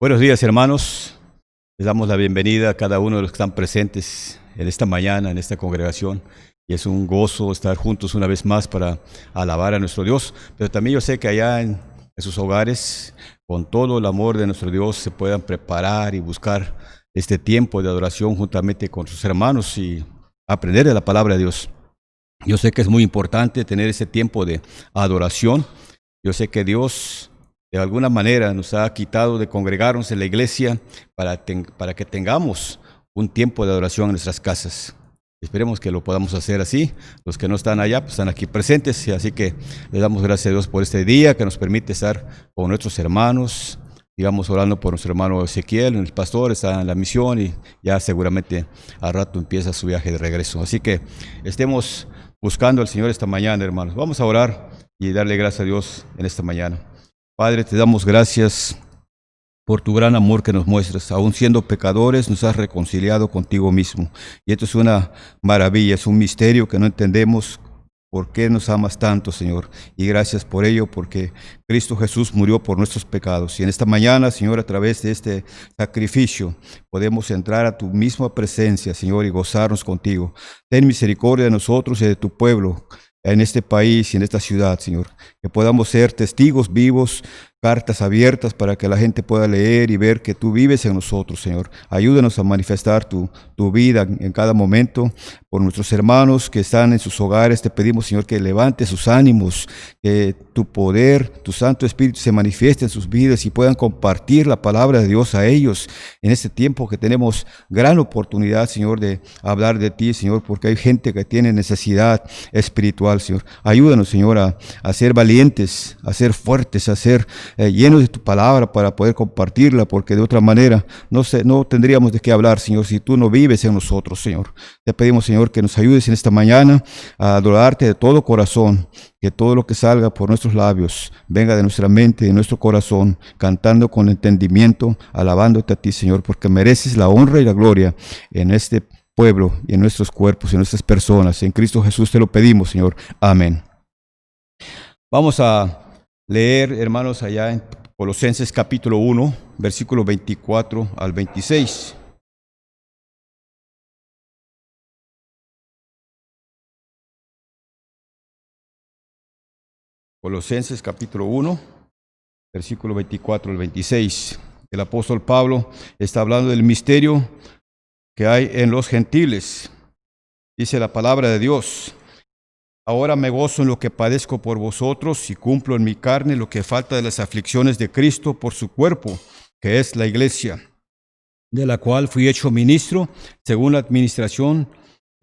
Buenos días, hermanos. Les damos la bienvenida a cada uno de los que están presentes en esta mañana, en esta congregación. Y es un gozo estar juntos una vez más para alabar a nuestro Dios. Pero también yo sé que allá en sus hogares, con todo el amor de nuestro Dios, se puedan preparar y buscar este tiempo de adoración juntamente con sus hermanos y aprender de la palabra de Dios. Yo sé que es muy importante tener ese tiempo de adoración. Yo sé que Dios de alguna manera nos ha quitado de congregarnos en la iglesia para que tengamos un tiempo de adoración en nuestras casas. Esperemos que lo podamos hacer así. Los que no están allá, pues están aquí presentes, y así que le damos gracias a Dios por este día que nos permite estar con nuestros hermanos. Digamos, orando por nuestro hermano Ezequiel, el pastor, está en la misión y ya seguramente al rato empieza su viaje de regreso. Así que estemos buscando al Señor esta mañana, hermanos. Vamos a orar y darle gracias a Dios en esta mañana. Padre, te damos gracias por tu gran amor que nos muestras. Aún siendo pecadores, nos has reconciliado contigo mismo. Y esto es una maravilla, es un misterio que no entendemos. ¿Por qué nos amas tanto, Señor? Y gracias por ello, porque Cristo Jesús murió por nuestros pecados. Y en esta mañana, Señor, a través de este sacrificio, podemos entrar a tu misma presencia, Señor, y gozarnos contigo. Ten misericordia de nosotros y de tu pueblo en este país y en esta ciudad, Señor. Que podamos ser testigos vivos, cartas abiertas para que la gente pueda leer y ver que tú vives en nosotros, Señor. Ayúdanos a manifestar tu vida en cada momento. Por nuestros hermanos que están en sus hogares, te pedimos, Señor, que levante sus ánimos, que tu poder, tu Santo Espíritu se manifieste en sus vidas y puedan compartir la palabra de Dios a ellos en este tiempo que tenemos gran oportunidad, Señor, de hablar de ti, Señor, porque hay gente que tiene necesidad espiritual, Señor. Ayúdanos, Señor, a ser valientes, a ser fuertes, a ser llenos de tu palabra para poder compartirla, porque de otra manera no tendríamos de qué hablar, Señor, si tú no vives en nosotros, Señor. Te pedimos, Señor, que nos ayudes en esta mañana a adorarte de todo corazón, que todo lo que salga por nuestros labios venga de nuestra mente, de nuestro corazón, cantando con entendimiento, alabándote a ti, Señor, porque mereces la honra y la gloria en este pueblo y en nuestros cuerpos y en nuestras personas. En Cristo Jesús te lo pedimos, Señor. Amén. Vamos a leer, hermanos, allá en Colosenses capítulo 1, versículo 24 al 26. Colosenses capítulo 1, versículo 24 al 26. El apóstol Pablo está hablando del misterio que hay en los gentiles. Dice la palabra de Dios: ahora me gozo en lo que padezco por vosotros y cumplo en mi carne lo que falta de las aflicciones de Cristo por su cuerpo, que es la iglesia, de la cual fui hecho ministro según la administración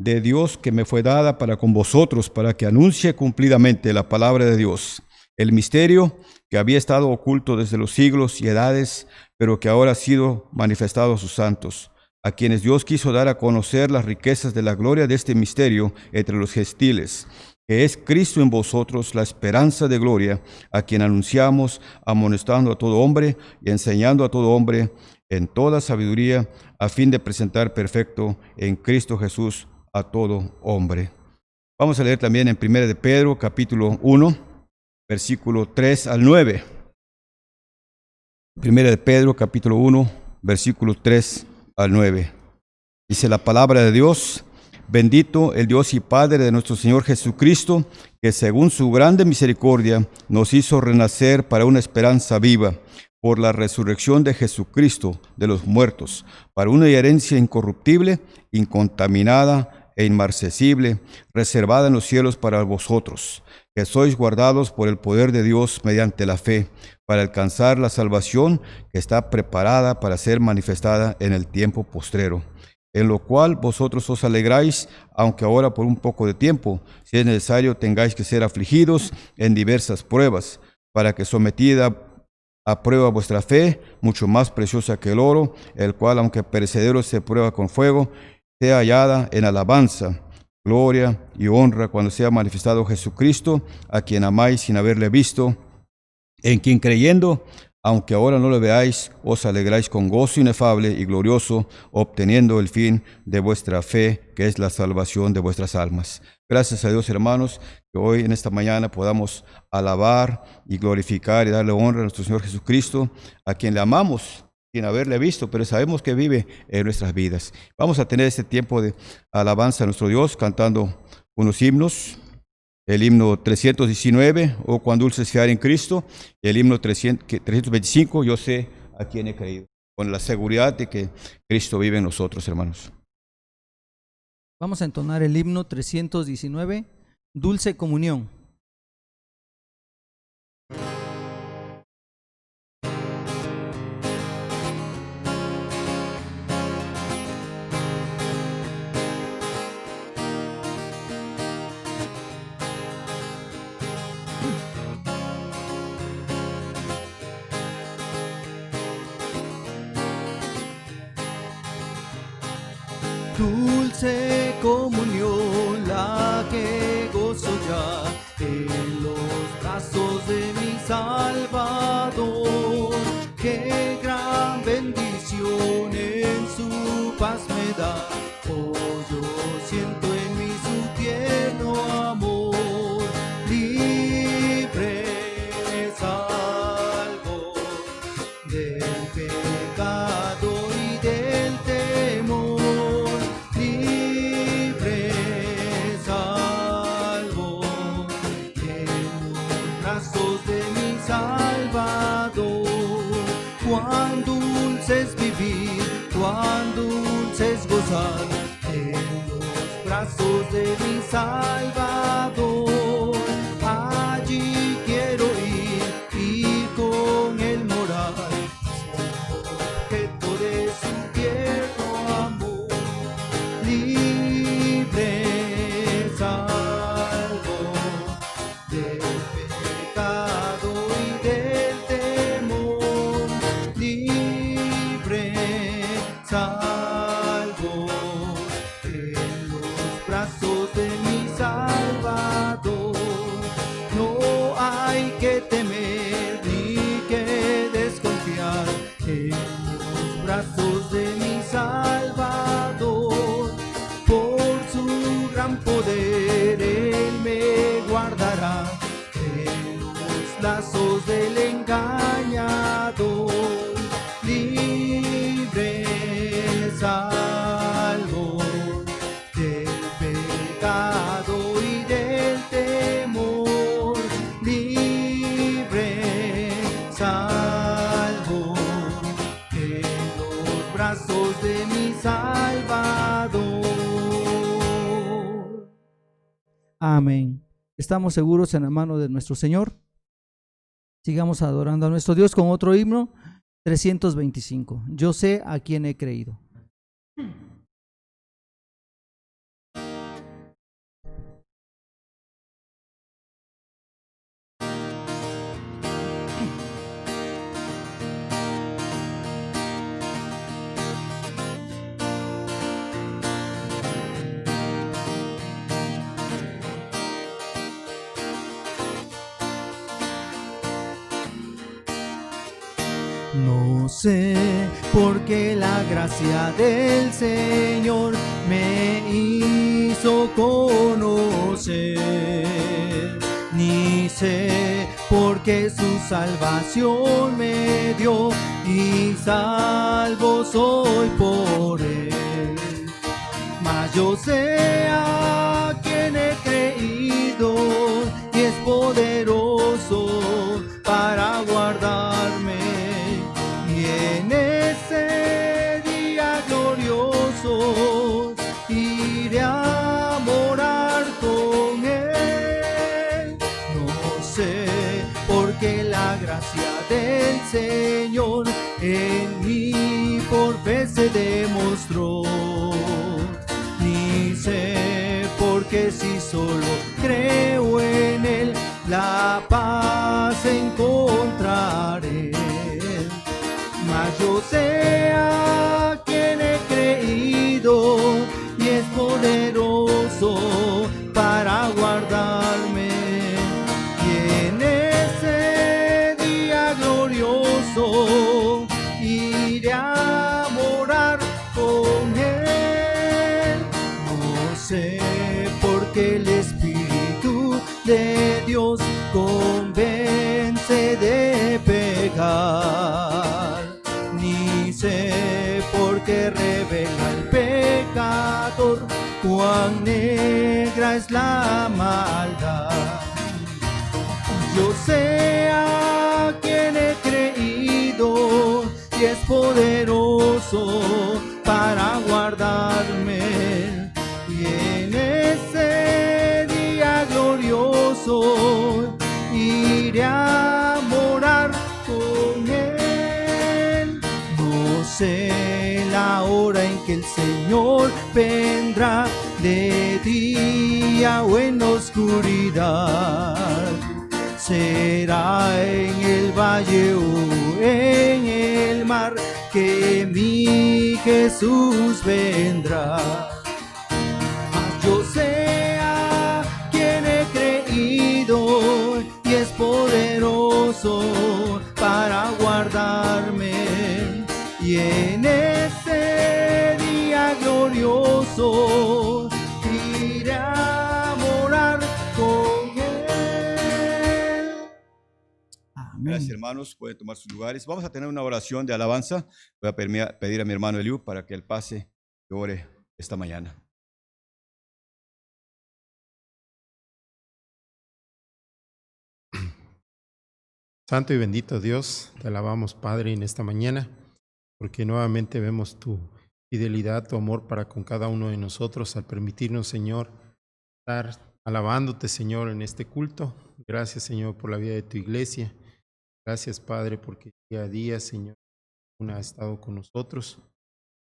de Dios que me fue dada para con vosotros, para que anuncie cumplidamente la palabra de Dios, el misterio que había estado oculto desde los siglos y edades, pero que ahora ha sido manifestado a sus santos, a quienes Dios quiso dar a conocer las riquezas de la gloria de este misterio entre los gentiles, que es Cristo en vosotros, la esperanza de gloria, a quien anunciamos, amonestando a todo hombre y enseñando a todo hombre en toda sabiduría, a fin de presentar perfecto en Cristo Jesús a todo hombre. Vamos a leer también en 1 de Pedro, capítulo 1, versículo 3 al 9. 1 de Pedro, capítulo 1, versículo 3 al 9. Dice la palabra de Dios: bendito el Dios y Padre de nuestro Señor Jesucristo, que según su grande misericordia nos hizo renacer para una esperanza viva, por la resurrección de Jesucristo de los muertos, para una herencia incorruptible, incontaminada e inmarcesible, reservada en los cielos para vosotros, que sois guardados por el poder de Dios mediante la fe, para alcanzar la salvación que está preparada para ser manifestada en el tiempo postrero, en lo cual vosotros os alegráis, aunque ahora por un poco de tiempo, si es necesario, tengáis que ser afligidos en diversas pruebas, para que sometida a prueba vuestra fe, mucho más preciosa que el oro, el cual, aunque perecedero se prueba con fuego, sea hallada en alabanza, gloria y honra cuando sea manifestado Jesucristo, a quien amáis sin haberle visto, en quien creyendo, aunque ahora no lo veáis, os alegráis con gozo inefable y glorioso, obteniendo el fin de vuestra fe, que es la salvación de vuestras almas. Gracias a Dios, hermanos, que hoy en esta mañana podamos alabar y glorificar y darle honra a nuestro Señor Jesucristo, a quien le amamos sin haberle visto, pero sabemos que vive en nuestras vidas. Vamos a tener este tiempo de alabanza a nuestro Dios cantando unos himnos. El himno 319, oh cuán dulce es fiar en Cristo, y el himno 325, yo sé a quién he creído, con la seguridad de que Cristo vive en nosotros, hermanos. Vamos a entonar el himno 319, Dulce Comunión. Dulce comunión la que gozo ya en los brazos de mi Salvador. Qué gran bendición en su paz me da. Oh, yo siento en mí su tierno amor. Libre salvo del pecado y del temor. Libre salvo en los brazos de mi Salvador. Cuán dulce es vivir, cuán dulce es gozar en los brazos de mi Salvador. Allí quiero ir con él morar, objeto de su tierno amor. Libre salvo del pecado y del temor. Libre salvo en los brazos de mi Salvador. No hay que temer ni que desconfiar en los brazos de mi Salvador. Por su gran poder Él me guardará en los lazos del engañador. Libre salvo del pecado y del temor. Libre salvo en los brazos de mi Salvador. Amén. ¿Estamos seguros en la mano de nuestro Señor? Sigamos adorando a nuestro Dios con otro himno, 325. Yo sé a quién he creído. No sé por qué la gracia del Señor me hizo conocer, ni sé por qué su salvación me dio, y salvo soy por él. Mas yo sé a quien he creído, y es poderoso para guardarme. Y en ese día glorioso iré a morar con él. No sé por qué la gracia del Señor en mí por fe se demostró, ni sé por qué si solo creo en él la paz encontraré. Mas yo sé a quien he creído, y es poderoso para guardarme. Y en ese día glorioso iré a morar con él. No sé por qué el Espíritu de Dios convence de pecar, ni cuán negra es la maldad. Yo sé a quien he creído y es poderoso para guardarme, y en ese día glorioso iré a morar con Él. No sé la hora en que el Señor vendrá, de día o en oscuridad. Será en el valle o en el mar que mi Jesús vendrá. Mas yo sé a quien he creído y es poderoso para guardarme, y en ese día glorioso iré a morar con Él. Amén. Gracias, hermanos. Pueden tomar sus lugares. Vamos a tener una oración de alabanza. Voy a pedir a mi hermano Eliú para que él pase y ore esta mañana. Santo y bendito Dios, te alabamos, Padre, en esta mañana, porque nuevamente vemos tu fidelidad, tu amor para con cada uno de nosotros, al permitirnos, Señor, estar alabándote, Señor, en este culto. Gracias, Señor, por la vida de tu iglesia. Gracias, Padre, porque día a día, Señor, uno ha estado con nosotros.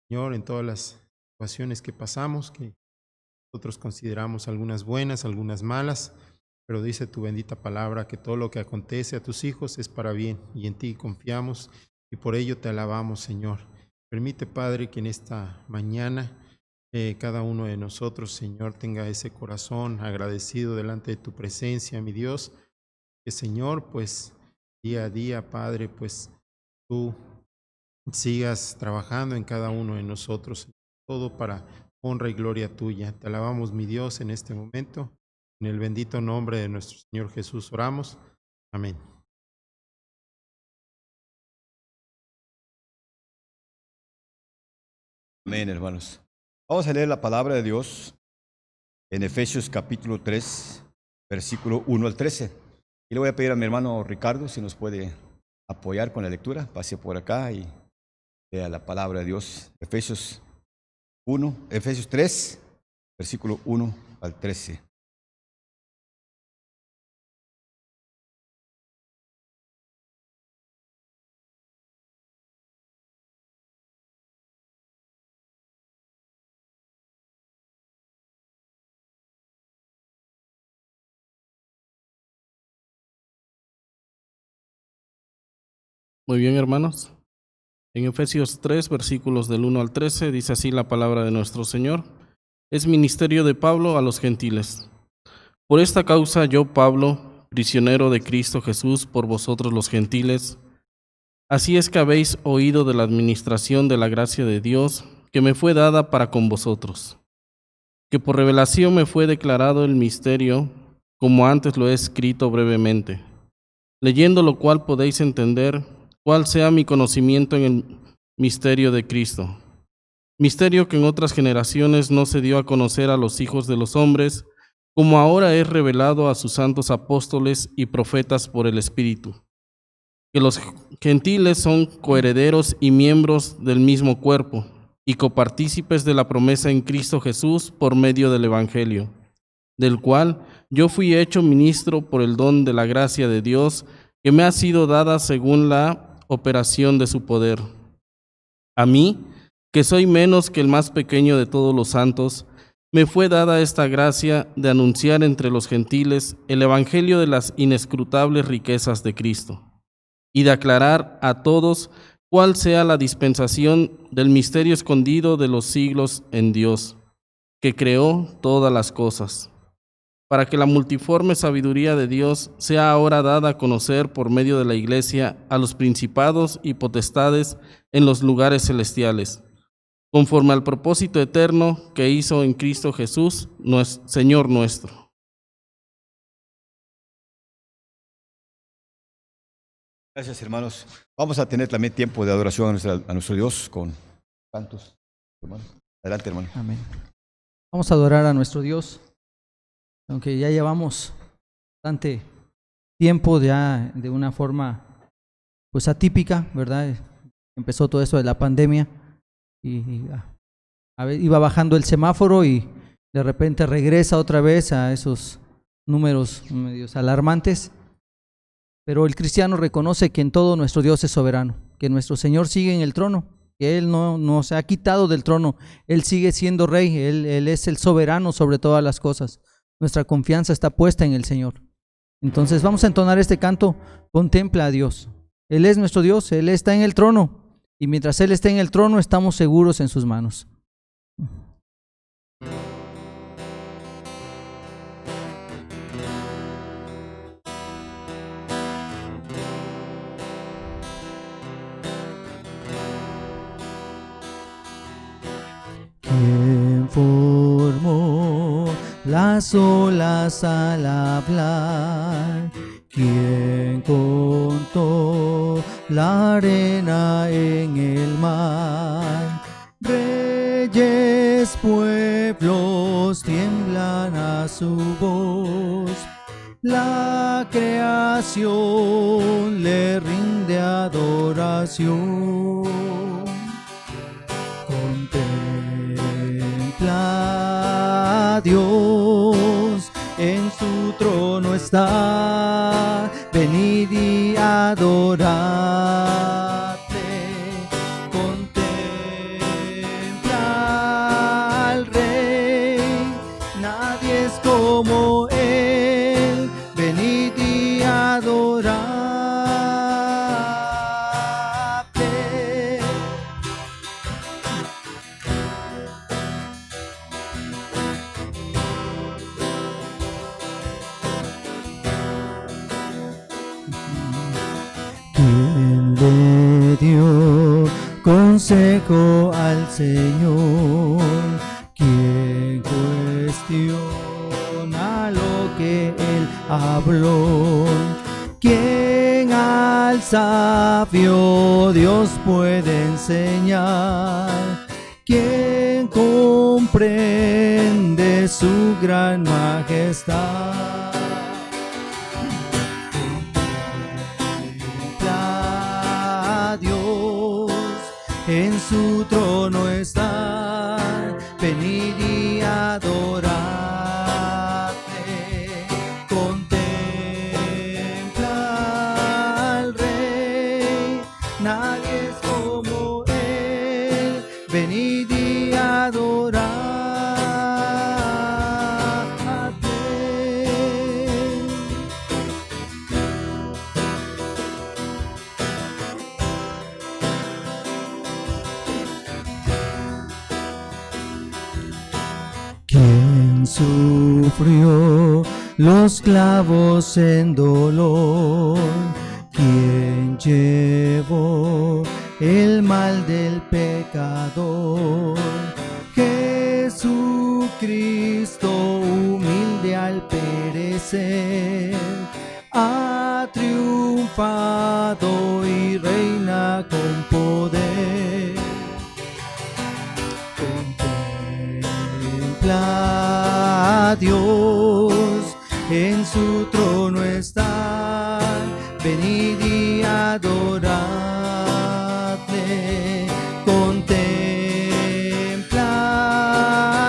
Señor, en todas las situaciones que pasamos, que nosotros consideramos algunas buenas, algunas malas, pero dice tu bendita palabra que todo lo que acontece a tus hijos es para bien, y en ti confiamos y por ello te alabamos, Señor. Permite, Padre, que en esta mañana cada uno de nosotros, Señor, tenga ese corazón agradecido delante de tu presencia, mi Dios. Que, Señor, pues día a día, Padre, pues tú sigas trabajando en cada uno de nosotros, todo para honra y gloria tuya. Te alabamos, mi Dios, en este momento. En el bendito nombre de nuestro Señor Jesús oramos. Amén. Amén, hermanos. Vamos a leer la palabra de Dios en Efesios capítulo 3, versículo 1 al 13. Y le voy a pedir a mi hermano Ricardo si nos puede apoyar con la lectura. Pase por acá y lea la palabra de Dios. Efesios 3, versículo 1 al 13. Muy bien, hermanos. En Efesios 3, versículos del 1 al 13, dice así la palabra de nuestro Señor. Es ministerio de Pablo a los gentiles. Por esta causa yo, Pablo, prisionero de Cristo Jesús por vosotros los gentiles, así es que habéis oído de la administración de la gracia de Dios que me fue dada para con vosotros, que por revelación me fue declarado el misterio, como antes lo he escrito brevemente, leyendo lo cual podéis entender cuál sea mi conocimiento en el misterio de Cristo, misterio que en otras generaciones no se dio a conocer a los hijos de los hombres, como ahora es revelado a sus santos apóstoles y profetas por el Espíritu, que los gentiles son coherederos y miembros del mismo cuerpo, y copartícipes de la promesa en Cristo Jesús por medio del Evangelio, del cual yo fui hecho ministro por el don de la gracia de Dios, que me ha sido dada según la operación de su poder. A mí, que soy menos que el más pequeño de todos los santos, me fue dada esta gracia de anunciar entre los gentiles el evangelio de las inescrutables riquezas de Cristo, y de aclarar a todos cuál sea la dispensación del misterio escondido de los siglos en Dios, que creó todas las cosas, para que la multiforme sabiduría de Dios sea ahora dada a conocer por medio de la Iglesia a los principados y potestades en los lugares celestiales, conforme al propósito eterno que hizo en Cristo Jesús, Señor nuestro. Gracias, hermanos. Vamos a tener también tiempo de adoración a nuestro Dios con cantos. Hermano. Adelante, hermano. Amén. Vamos a adorar a nuestro Dios, aunque ya llevamos bastante tiempo ya de una forma pues atípica, ¿verdad? Empezó todo esto de la pandemia y iba bajando el semáforo y de repente regresa otra vez a esos números medios alarmantes. Pero el cristiano reconoce que en todo nuestro Dios es soberano, que nuestro Señor sigue en el trono, que Él no se ha quitado del trono, Él sigue siendo rey, Él es el soberano sobre todas las cosas. Nuestra confianza está puesta en el Señor. Entonces vamos a entonar este canto, contempla a Dios. Él es nuestro Dios, Él está en el trono, y mientras Él esté en el trono estamos seguros en sus manos. ¿Quién formó las olas al hablar? ¿Quién contó la arena en el mar? Reyes, pueblos tiemblan a su voz. La creación le rinde adoración. Contempla a Dios, en su trono está, venid y adoradle. Contempla al Rey, nadie es como Él, venid y adoradle. ¿Quién le dio consejo al Señor? ¿Quién cuestiona lo que Él habló? ¿Quién al sabio Dios puede enseñar? ¿Quién comprende su gran majestad? Dios, en su trono está, venid y adoradle. Contempla al Rey, nadie es como Él, venid y adoradle. ¿Quién sufrió los clavos en dolor? ¿Quién llevó el mal del pecador? Jesucristo, humilde al perecer, ha triunfado y reina con poder. Contempla a Dios, en su trono está, venid y adoradle. Contempla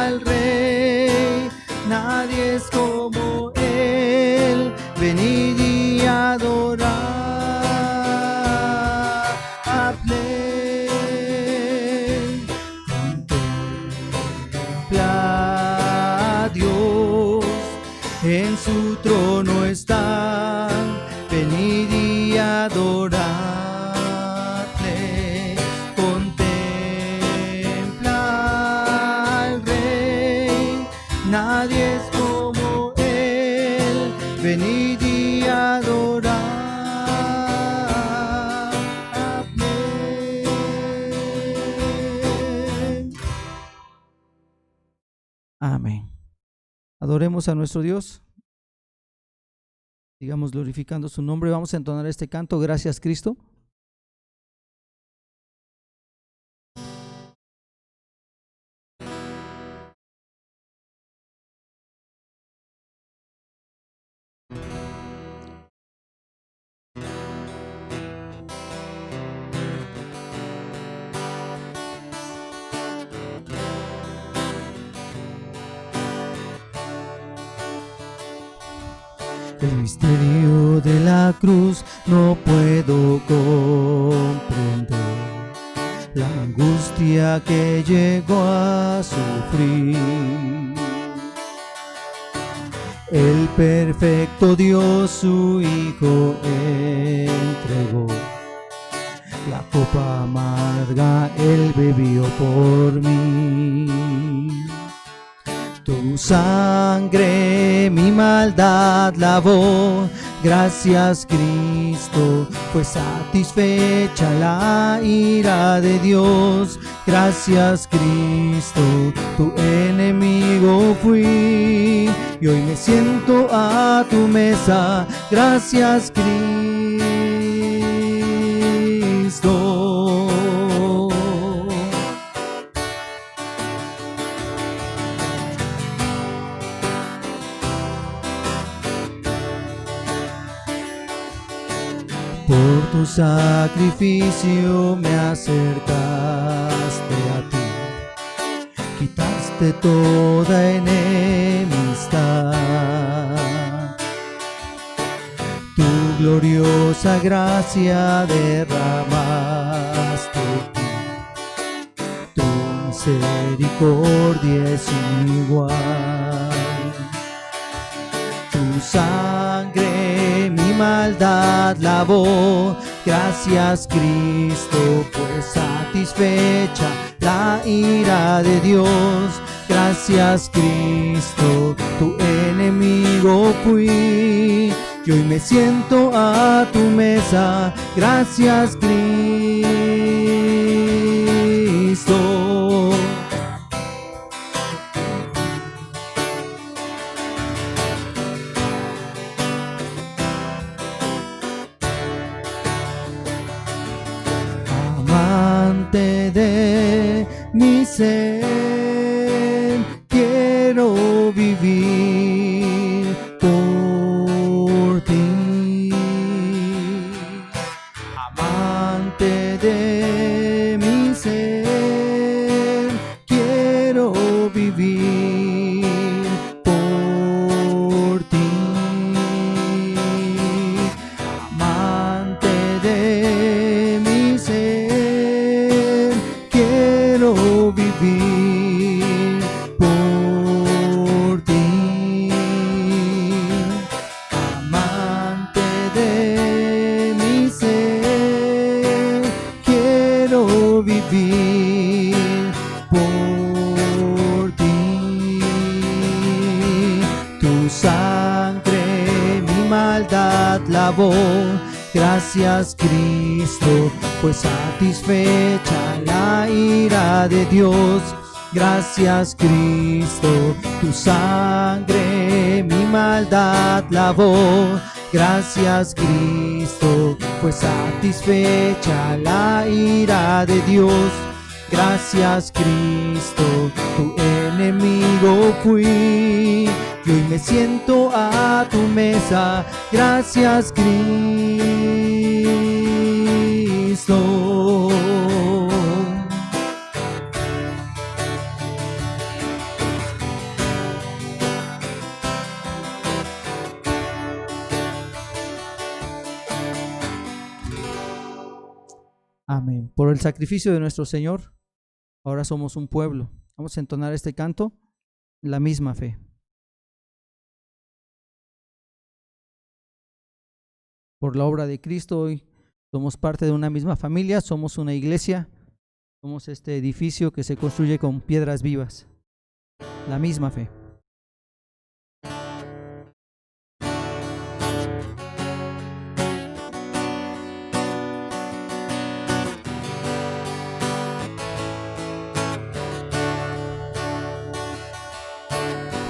al Rey, nadie es como Él, venid y adoradle. Dios, en su trono está, venid y adoradle. Contempla al Rey, nadie es como Él, venid y adoradle. Amén. Adoremos a nuestro Dios. Sigamos glorificando su nombre. Vamos a entonar este canto. Gracias, Cristo. El misterio de la cruz no puedo comprender, la angustia que llegó a sufrir. El perfecto Dios su Hijo entregó, la copa amarga Él bebió por mí. Tu sangre mi maldad lavó, gracias Cristo, fue satisfecha la ira de Dios. Gracias Cristo, tu enemigo fui, y hoy me siento a tu mesa. Gracias Cristo. Por tu sacrificio me acercaste a ti, quitaste toda enemistad. Tu gloriosa gracia derramaste tú, tu misericordia es sin igual. Tu sangre mi maldad lavó, gracias Cristo, fue satisfecha la ira de Dios. Gracias Cristo, tu enemigo fui, y hoy me siento a tu mesa. Gracias Cristo. Amante de mi ser, quiero vivir por ti. Amante de mi ser, quiero vivir por ti. Amante de mi ser, quiero vivir por ti. Amante de mi ser, quiero vivir por ti. Tu sangre mi maldad lavó, gracias Cristo, fue satisfecha la ira de Dios. Gracias Cristo, tu sangre mi maldad lavó. Gracias Cristo, fue satisfecha la ira de Dios. Gracias Cristo, tu enemigo fui, y hoy me siento a tu mesa. Gracias Cristo. Amén. Por el sacrificio de nuestro Señor, ahora somos un pueblo. Vamos a entonar este canto, la misma fe. Por la obra de Cristo, hoy somos parte de una misma familia, somos una iglesia, somos este edificio que se construye con piedras vivas. La misma fe.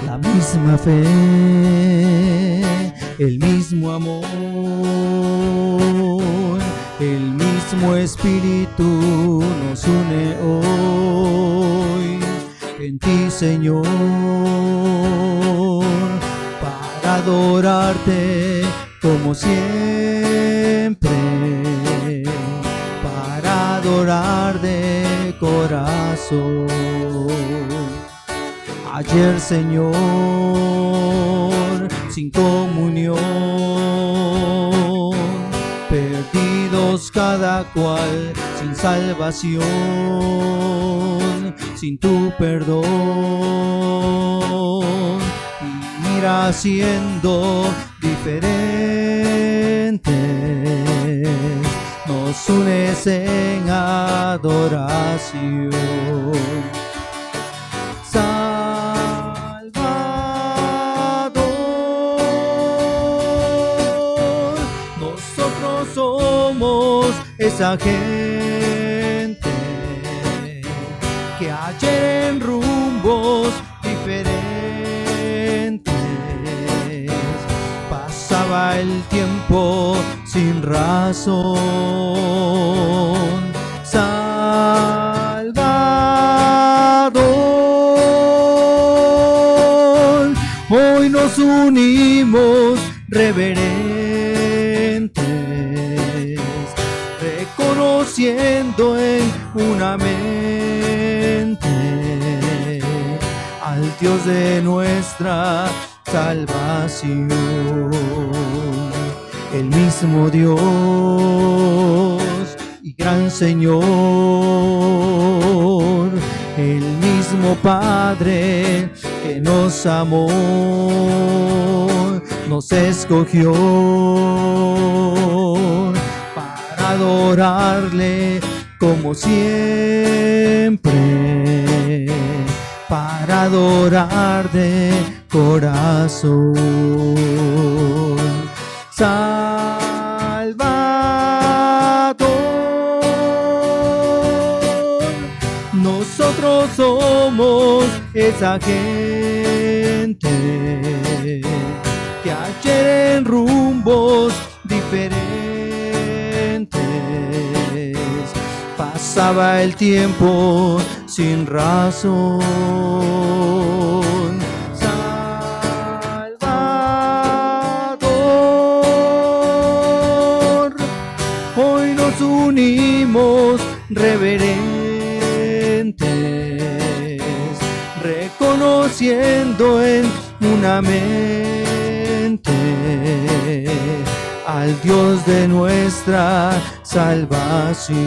La misma fe, el mismo amor, el mismo espíritu nos une hoy en ti, Señor, para adorarte como siempre, para adorar de corazón. Ayer, Señor, sin comunión, perdidos cada cual, sin salvación, sin tu perdón. Y mira siendo diferentes, nos unes en adoración. Salvador, nosotros somos esa gente que ayer en rumbos diferentes pasaba el tiempo sin razón. Salvador, hoy nos unimos reverentes, reconociendo en una mente al Dios de nuestra salvación. El mismo Dios y gran Señor, el mismo Padre que nos amó, nos escogió para adorarle como siempre, para adorar de corazón. Salvador, nosotros somos esa gente que ayer en rumbos diferentes pasaba el tiempo sin razón. Salvador, hoy nos unimos reverentes, reconociendo en una mente al Dios de nuestra salvación,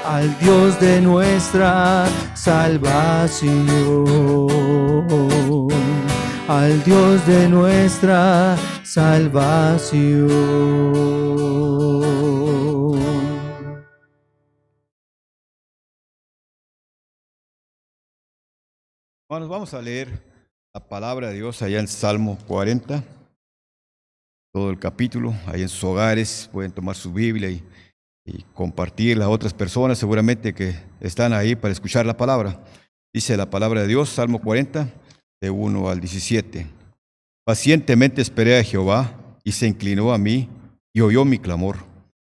al Dios de nuestra salvación, al Dios de nuestra salvación. Hermanos, vamos a leer la palabra de Dios allá en Salmo 40, todo el capítulo, ahí en sus hogares, pueden tomar su Biblia y compartirla a otras personas seguramente que están ahí para escuchar la palabra. Dice la palabra de Dios, Salmo 40, de 1 al 17. Pacientemente esperé a Jehová y se inclinó a mí y oyó mi clamor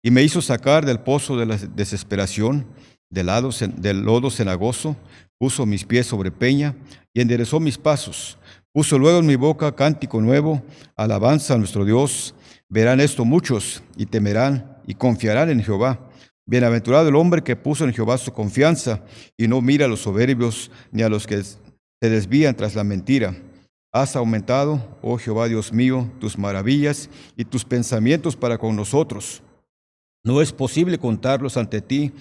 y me hizo sacar del pozo de la desesperación, del lodo cenagoso. Puso mis pies sobre peña y enderezó mis pasos. Puso luego en mi boca cántico nuevo, alabanza a nuestro Dios. Verán esto muchos y temerán y confiarán en Jehová. Bienaventurado el hombre que puso en Jehová su confianza y no mira a los soberbios ni a los que se desvían tras la mentira. Has aumentado, oh Jehová Dios mío, tus maravillas y tus pensamientos para con nosotros. No es posible contarlos ante ti.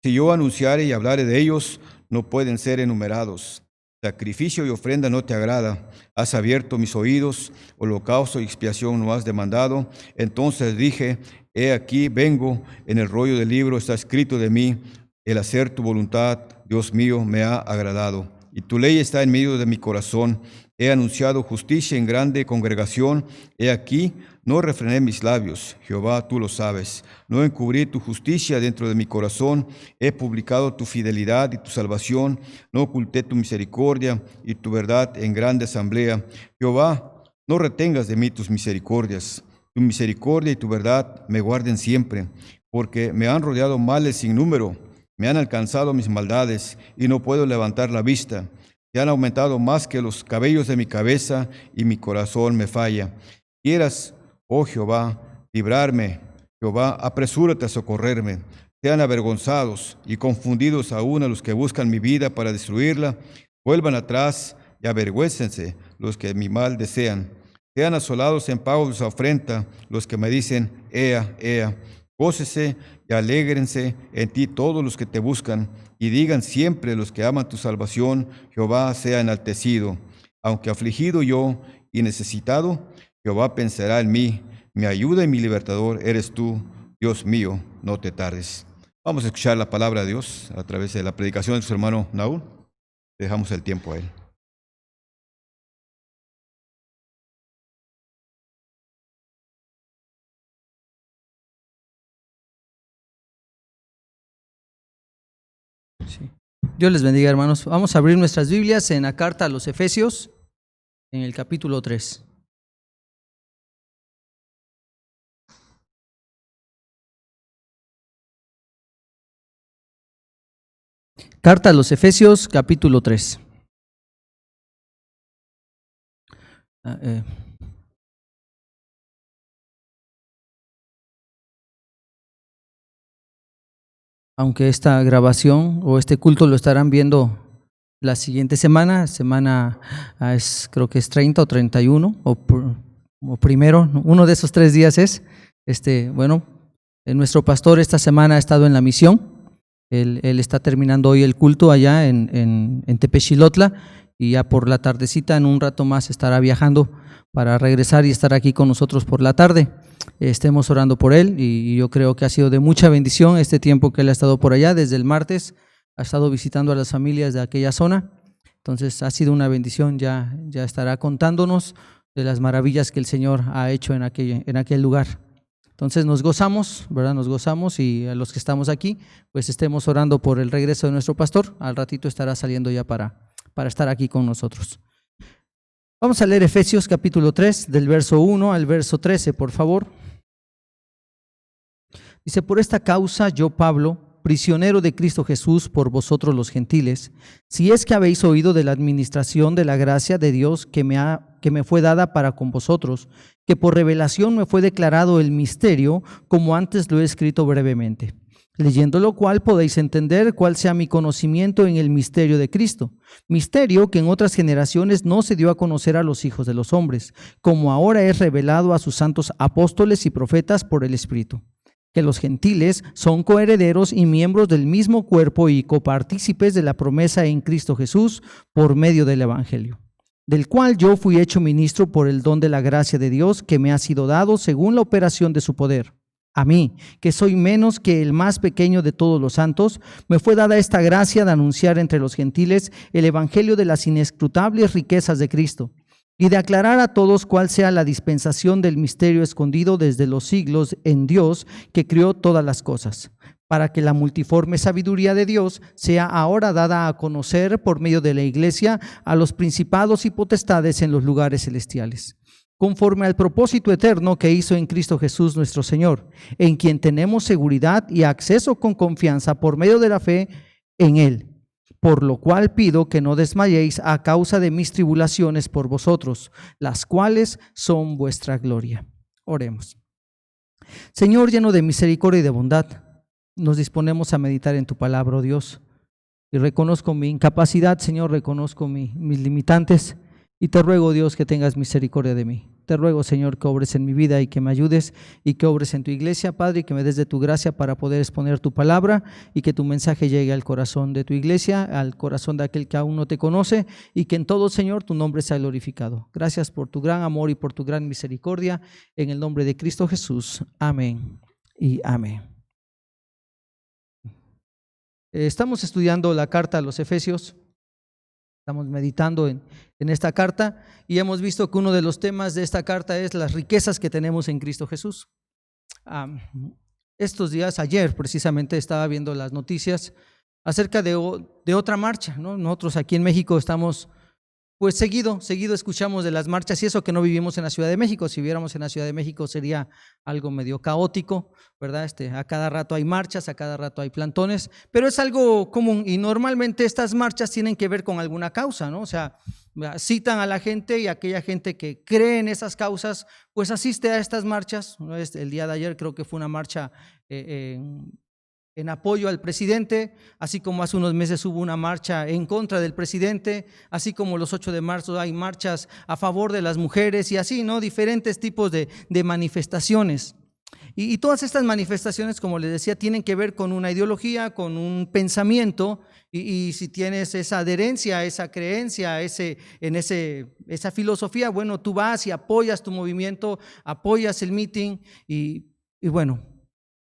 Si yo anunciare y hablare de ellos, no pueden ser enumerados. Sacrificio y ofrenda no te agrada. Has abierto mis oídos, holocausto y expiación no has demandado. Entonces dije, he aquí vengo, en el rollo del libro está escrito de mí, el hacer tu voluntad, Dios mío, me ha agradado. Y tu ley está en medio de mi corazón. He anunciado justicia en grande congregación. He aquí, no refrené mis labios. Jehová, tú lo sabes. No encubrí tu justicia dentro de mi corazón. He publicado tu fidelidad y tu salvación. No oculté tu misericordia y tu verdad en grande asamblea. Jehová, no retengas de mí tus misericordias. Tu misericordia y tu verdad me guarden siempre, porque me han rodeado males sin número. Me han alcanzado mis maldades y no puedo levantar la vista. Se han aumentado más que los cabellos de mi cabeza y mi corazón me falla. Quieras, oh Jehová, librarme. Jehová, apresúrate a socorrerme. Sean avergonzados y confundidos aún a los que buscan mi vida para destruirla. Vuelvan atrás y avergüéncense los que mi mal desean. Sean asolados en pago de su afrenta los que me dicen, Ea, Ea. Gócese y alégrense en ti todos los que te buscan, y digan siempre los que aman tu salvación, Jehová sea enaltecido. Aunque afligido yo y necesitado, Jehová pensará en mí. Mi ayuda y mi libertador eres tú, Dios mío, no te tardes. Vamos a escuchar la palabra de Dios a través de la predicación de su hermano Naúl. Dejamos el tiempo a él. Sí. Dios les bendiga, hermanos. Vamos a abrir nuestras Biblias en la carta a los Efesios, en el capítulo 3. Carta a los Efesios, capítulo 3. Aunque esta grabación o este culto lo estarán viendo la siguiente semana creo que es 30 o 31 o primero, uno de esos 3 días es. Nuestro pastor esta semana ha estado en la misión. Él está terminando hoy el culto allá en Tepexilotla, y ya por la tardecita, en un rato más, estará viajando para regresar y estar aquí con nosotros por la tarde. Estemos orando por él, y yo creo que ha sido de mucha bendición este tiempo que él ha estado por allá. Desde el martes ha estado visitando a las familias de aquella zona. Entonces ha sido una bendición. Ya estará contándonos de las maravillas que el Señor ha hecho en aquel lugar. Entonces nos gozamos, ¿verdad? Nos gozamos, y a los que estamos aquí, pues estemos orando por el regreso de nuestro pastor. Al ratito estará saliendo ya para estar aquí con nosotros. Vamos a leer Efesios capítulo 3, del verso 1 al verso 13, por favor. Dice: por esta causa yo, Pablo, prisionero de Cristo Jesús por vosotros los gentiles, si es que habéis oído de la administración de la gracia de Dios que me fue dada para con vosotros, que por revelación me fue declarado el misterio, como antes lo he escrito brevemente, leyendo lo cual podéis entender cuál sea mi conocimiento en el misterio de Cristo, misterio que en otras generaciones no se dio a conocer a los hijos de los hombres, como ahora es revelado a sus santos apóstoles y profetas por el Espíritu, que los gentiles son coherederos y miembros del mismo cuerpo y copartícipes de la promesa en Cristo Jesús por medio del Evangelio, del cual yo fui hecho ministro por el don de la gracia de Dios que me ha sido dado según la operación de su poder. A mí, que soy menos que el más pequeño de todos los santos, me fue dada esta gracia de anunciar entre los gentiles el evangelio de las inescrutables riquezas de Cristo, y de aclarar a todos cuál sea la dispensación del misterio escondido desde los siglos en Dios que crió todas las cosas, para que la multiforme sabiduría de Dios sea ahora dada a conocer por medio de la Iglesia a los principados y potestades en los lugares celestiales, conforme al propósito eterno que hizo en Cristo Jesús nuestro Señor, en quien tenemos seguridad y acceso con confianza por medio de la fe en Él. Por lo cual pido que no desmayéis a causa de mis tribulaciones por vosotros, las cuales son vuestra gloria. Oremos. Señor, lleno de misericordia y de bondad, nos disponemos a meditar en tu palabra, oh Dios, y reconozco mi incapacidad, Señor, reconozco mis limitantes, y te ruego, Dios, que tengas misericordia de mí. Te ruego, Señor, que obres en mi vida y que me ayudes, y que obres en tu iglesia, Padre, y que me des de tu gracia para poder exponer tu palabra, y que tu mensaje llegue al corazón de tu iglesia, al corazón de aquel que aún no te conoce, y que en todo, Señor, tu nombre sea glorificado. Gracias por tu gran amor y por tu gran misericordia, en el nombre de Cristo Jesús. Amén y amén. Estamos estudiando la carta a los Efesios. Estamos meditando en esta carta, y hemos visto que uno de los temas de esta carta es las riquezas que tenemos en Cristo Jesús. Estos días, ayer precisamente, estaba viendo las noticias acerca de otra marcha, ¿no? Nosotros aquí en México estamos, pues seguido escuchamos de las marchas, y eso que no vivimos en la Ciudad de México. Si viviéramos en la Ciudad de México sería algo medio caótico, ¿verdad? A cada rato hay marchas, a cada rato hay plantones, pero es algo común, y normalmente estas marchas tienen que ver con alguna causa, ¿no? O sea, citan a la gente, y aquella gente que cree en esas causas, pues asiste a estas marchas. El día de ayer creo que fue una marcha en apoyo al presidente, así como hace unos meses hubo una marcha en contra del presidente, así como los 8 de marzo hay marchas a favor de las mujeres y así, ¿no? Diferentes tipos de manifestaciones. Y todas estas manifestaciones, como les decía, tienen que ver con una ideología, con un pensamiento, y si tienes esa adherencia, esa creencia, esa filosofía, bueno, tú vas y apoyas tu movimiento, apoyas el meeting y bueno,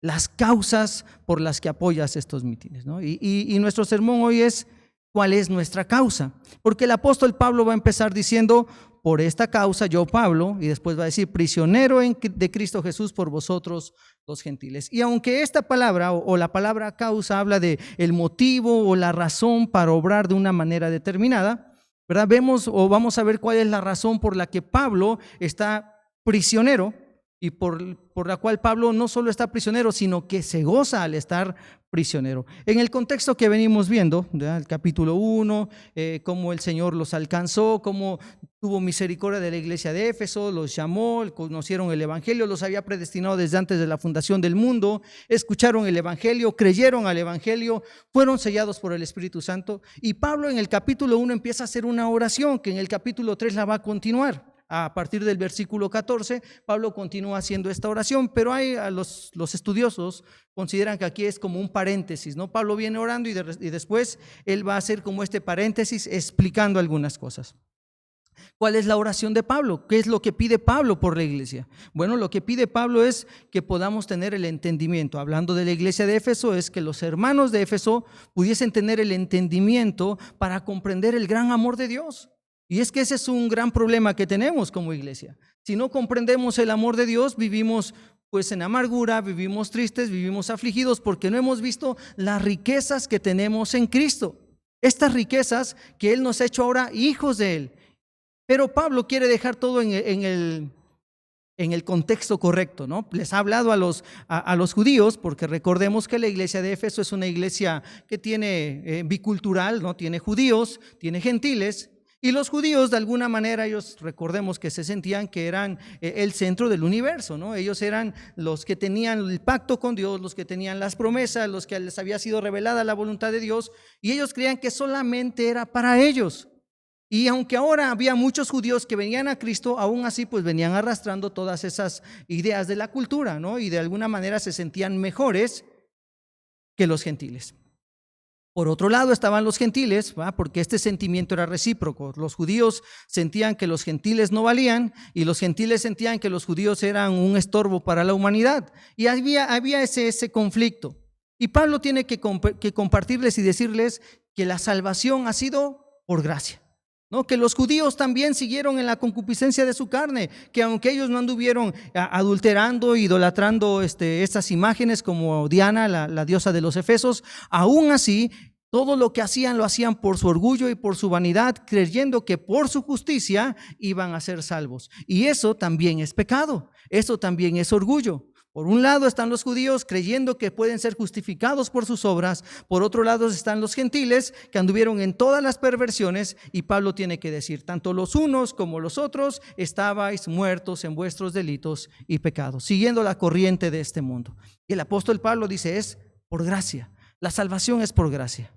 las causas por las que apoyas estos mítines, ¿no? Y nuestro sermón hoy es: ¿cuál es nuestra causa? Porque el apóstol Pablo va a empezar diciendo: por esta causa yo, Pablo, y después va a decir: prisionero de Cristo Jesús por vosotros los gentiles. Y aunque esta palabra o la palabra causa habla de el motivo o la razón para obrar de una manera determinada, ¿verdad? Vamos a ver cuál es la razón por la que Pablo está prisionero, y por la cual Pablo no solo está prisionero, sino que se goza al estar prisionero. En el contexto que venimos viendo, ¿verdad? El capítulo 1, cómo el Señor los alcanzó, cómo tuvo misericordia de la iglesia de Éfeso, los llamó, conocieron el evangelio, los había predestinado desde antes de la fundación del mundo, escucharon el evangelio, creyeron al evangelio, fueron sellados por el Espíritu Santo. Y Pablo en el capítulo 1 empieza a hacer una oración que en el capítulo 3 la va a continuar. A partir del versículo 14, Pablo continúa haciendo esta oración, pero los estudiosos consideran que aquí es como un paréntesis, ¿no? Pablo viene orando y después él va a hacer como este paréntesis explicando algunas cosas. ¿Cuál es la oración de Pablo? ¿Qué es lo que pide Pablo por la iglesia? Bueno, lo que pide Pablo es que podamos tener el entendimiento. Hablando de la iglesia de Éfeso, es que los hermanos de Éfeso pudiesen tener el entendimiento para comprender el gran amor de Dios. Y es que ese es un gran problema que tenemos como iglesia. Si no comprendemos el amor de Dios, vivimos pues en amargura, vivimos tristes, vivimos afligidos porque no hemos visto las riquezas que tenemos en Cristo. Estas riquezas que Él nos ha hecho ahora hijos de Él. Pero Pablo quiere dejar todo en el contexto correcto, ¿no? Les ha hablado a los judíos, porque recordemos que la iglesia de Éfeso es una iglesia que tiene bicultural, ¿no? Tiene judíos, tiene gentiles. Y los judíos, de alguna manera, ellos recordemos que se sentían que eran el centro del universo, ¿no? Ellos eran los que tenían el pacto con Dios, los que tenían las promesas, los que les había sido revelada la voluntad de Dios, y ellos creían que solamente era para ellos. Y aunque ahora había muchos judíos que venían a Cristo, aún así pues venían arrastrando todas esas ideas de la cultura, ¿no? Y de alguna manera se sentían mejores que los gentiles. Por otro lado estaban los gentiles, ¿va? Porque este sentimiento era recíproco. Los judíos sentían que los gentiles no valían y los gentiles sentían que los judíos eran un estorbo para la humanidad. Y había ese conflicto. Y Pablo tiene que compartirles y decirles que la salvación ha sido por gracia, ¿no? Que los judíos también siguieron en la concupiscencia de su carne, que aunque ellos no anduvieron adulterando, idolatrando estas imágenes como Diana, la diosa de los Efesos, aún así todo lo que hacían lo hacían por su orgullo y por su vanidad, creyendo que por su justicia iban a ser salvos. Y eso también es pecado, eso también es orgullo. Por un lado están los judíos creyendo que pueden ser justificados por sus obras, por otro lado están los gentiles que anduvieron en todas las perversiones, y Pablo tiene que decir, tanto los unos como los otros estabais muertos en vuestros delitos y pecados, siguiendo la corriente de este mundo. Y el apóstol Pablo dice, es por gracia, la salvación es por gracia.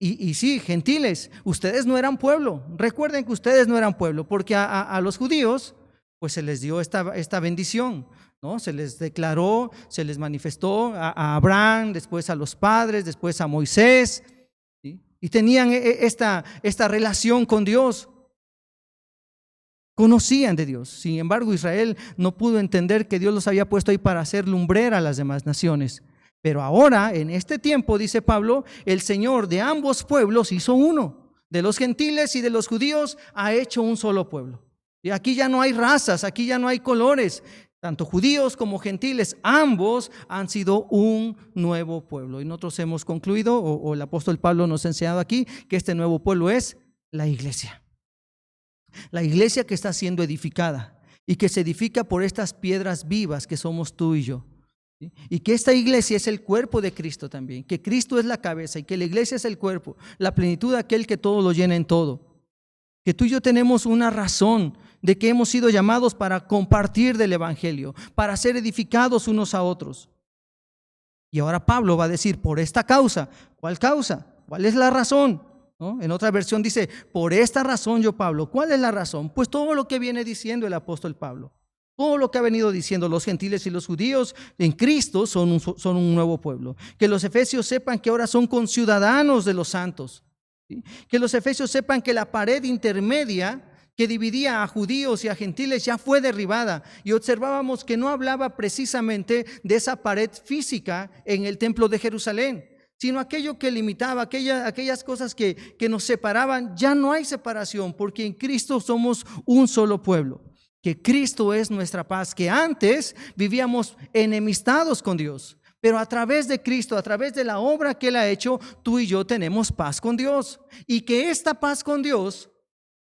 Y sí, gentiles, ustedes no eran pueblo, recuerden que ustedes no eran pueblo, porque a los judíos pues se les dio esta bendición, ¿no? Se les declaró, se les manifestó a Abraham, después a los padres, después a Moisés, ¿sí? Y tenían esta relación con Dios, conocían de Dios. Sin embargo, Israel no pudo entender que Dios los había puesto ahí para hacer lumbrera a las demás naciones. Pero ahora, en este tiempo, dice Pablo, el Señor de ambos pueblos hizo uno, de los gentiles y de los judíos ha hecho un solo pueblo. Y aquí ya no hay razas, aquí ya no hay colores, tanto judíos como gentiles, ambos han sido un nuevo pueblo. Y nosotros hemos concluido, o el apóstol Pablo nos ha enseñado aquí, que este nuevo pueblo es la iglesia. La iglesia que está siendo edificada y que se edifica por estas piedras vivas que somos tú y yo. ¿Sí? Y que esta iglesia es el cuerpo de Cristo también, que Cristo es la cabeza y que la iglesia es el cuerpo, la plenitud de aquel que todo lo llena en todo. Que tú y yo tenemos una razón de que hemos sido llamados para compartir del evangelio, para ser edificados unos a otros. Y ahora Pablo va a decir, por esta causa. ¿Cuál causa? ¿Cuál es la razón? ¿No? En otra versión dice, por esta razón yo, Pablo. ¿Cuál es la razón? Pues todo lo que viene diciendo el apóstol Pablo. Todo lo que ha venido diciendo los gentiles y los judíos en Cristo son un nuevo pueblo. Que los efesios sepan que ahora son conciudadanos de los santos. ¿Sí? Que los efesios sepan que la pared intermedia que dividía a judíos y a gentiles ya fue derribada. Y observábamos que no hablaba precisamente de esa pared física en el templo de Jerusalén, sino aquello que limitaba, aquellas cosas que nos separaban. Ya no hay separación, porque en Cristo somos un solo pueblo. Que Cristo es nuestra paz, que antes vivíamos enemistados con Dios, pero a través de Cristo, a través de la obra que Él ha hecho, tú y yo tenemos paz con Dios. Y que esta paz con Dios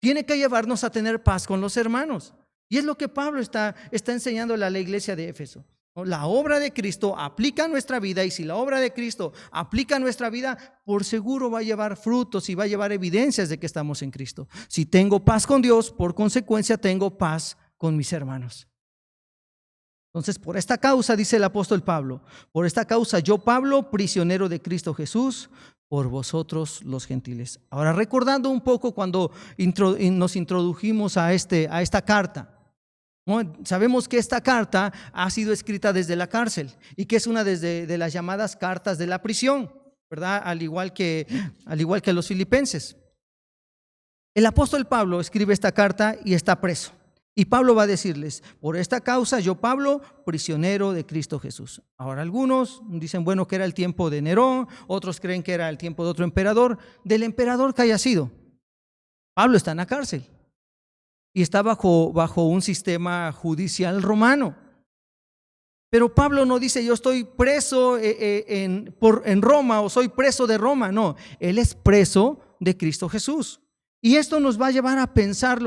tiene que llevarnos a tener paz con los hermanos. Y es lo que Pablo está enseñándole a la iglesia de Éfeso. La obra de Cristo aplica a nuestra vida, y si la obra de Cristo aplica a nuestra vida, por seguro va a llevar frutos y va a llevar evidencias de que estamos en Cristo. Si tengo paz con Dios, por consecuencia tengo paz con mis hermanos. Entonces, por esta causa, dice el apóstol Pablo, por esta causa yo, Pablo, prisionero de Cristo Jesús, por vosotros los gentiles. Ahora, recordando un poco cuando nos introdujimos a esta carta, ¿no? Sabemos que esta carta ha sido escrita desde la cárcel y que es una de las llamadas cartas de la prisión, ¿verdad? Al igual que los filipenses. El apóstol Pablo escribe esta carta y está preso. Y Pablo va a decirles, por esta causa yo, Pablo, prisionero de Cristo Jesús. Ahora algunos dicen, bueno, que era el tiempo de Nerón, otros creen que era el tiempo de otro emperador, del emperador que haya sido. Pablo está en la cárcel y está bajo un sistema judicial romano. Pero Pablo no dice, yo estoy preso en Roma o soy preso de Roma. No, él es preso de Cristo Jesús. Y esto nos va a llevar a pensar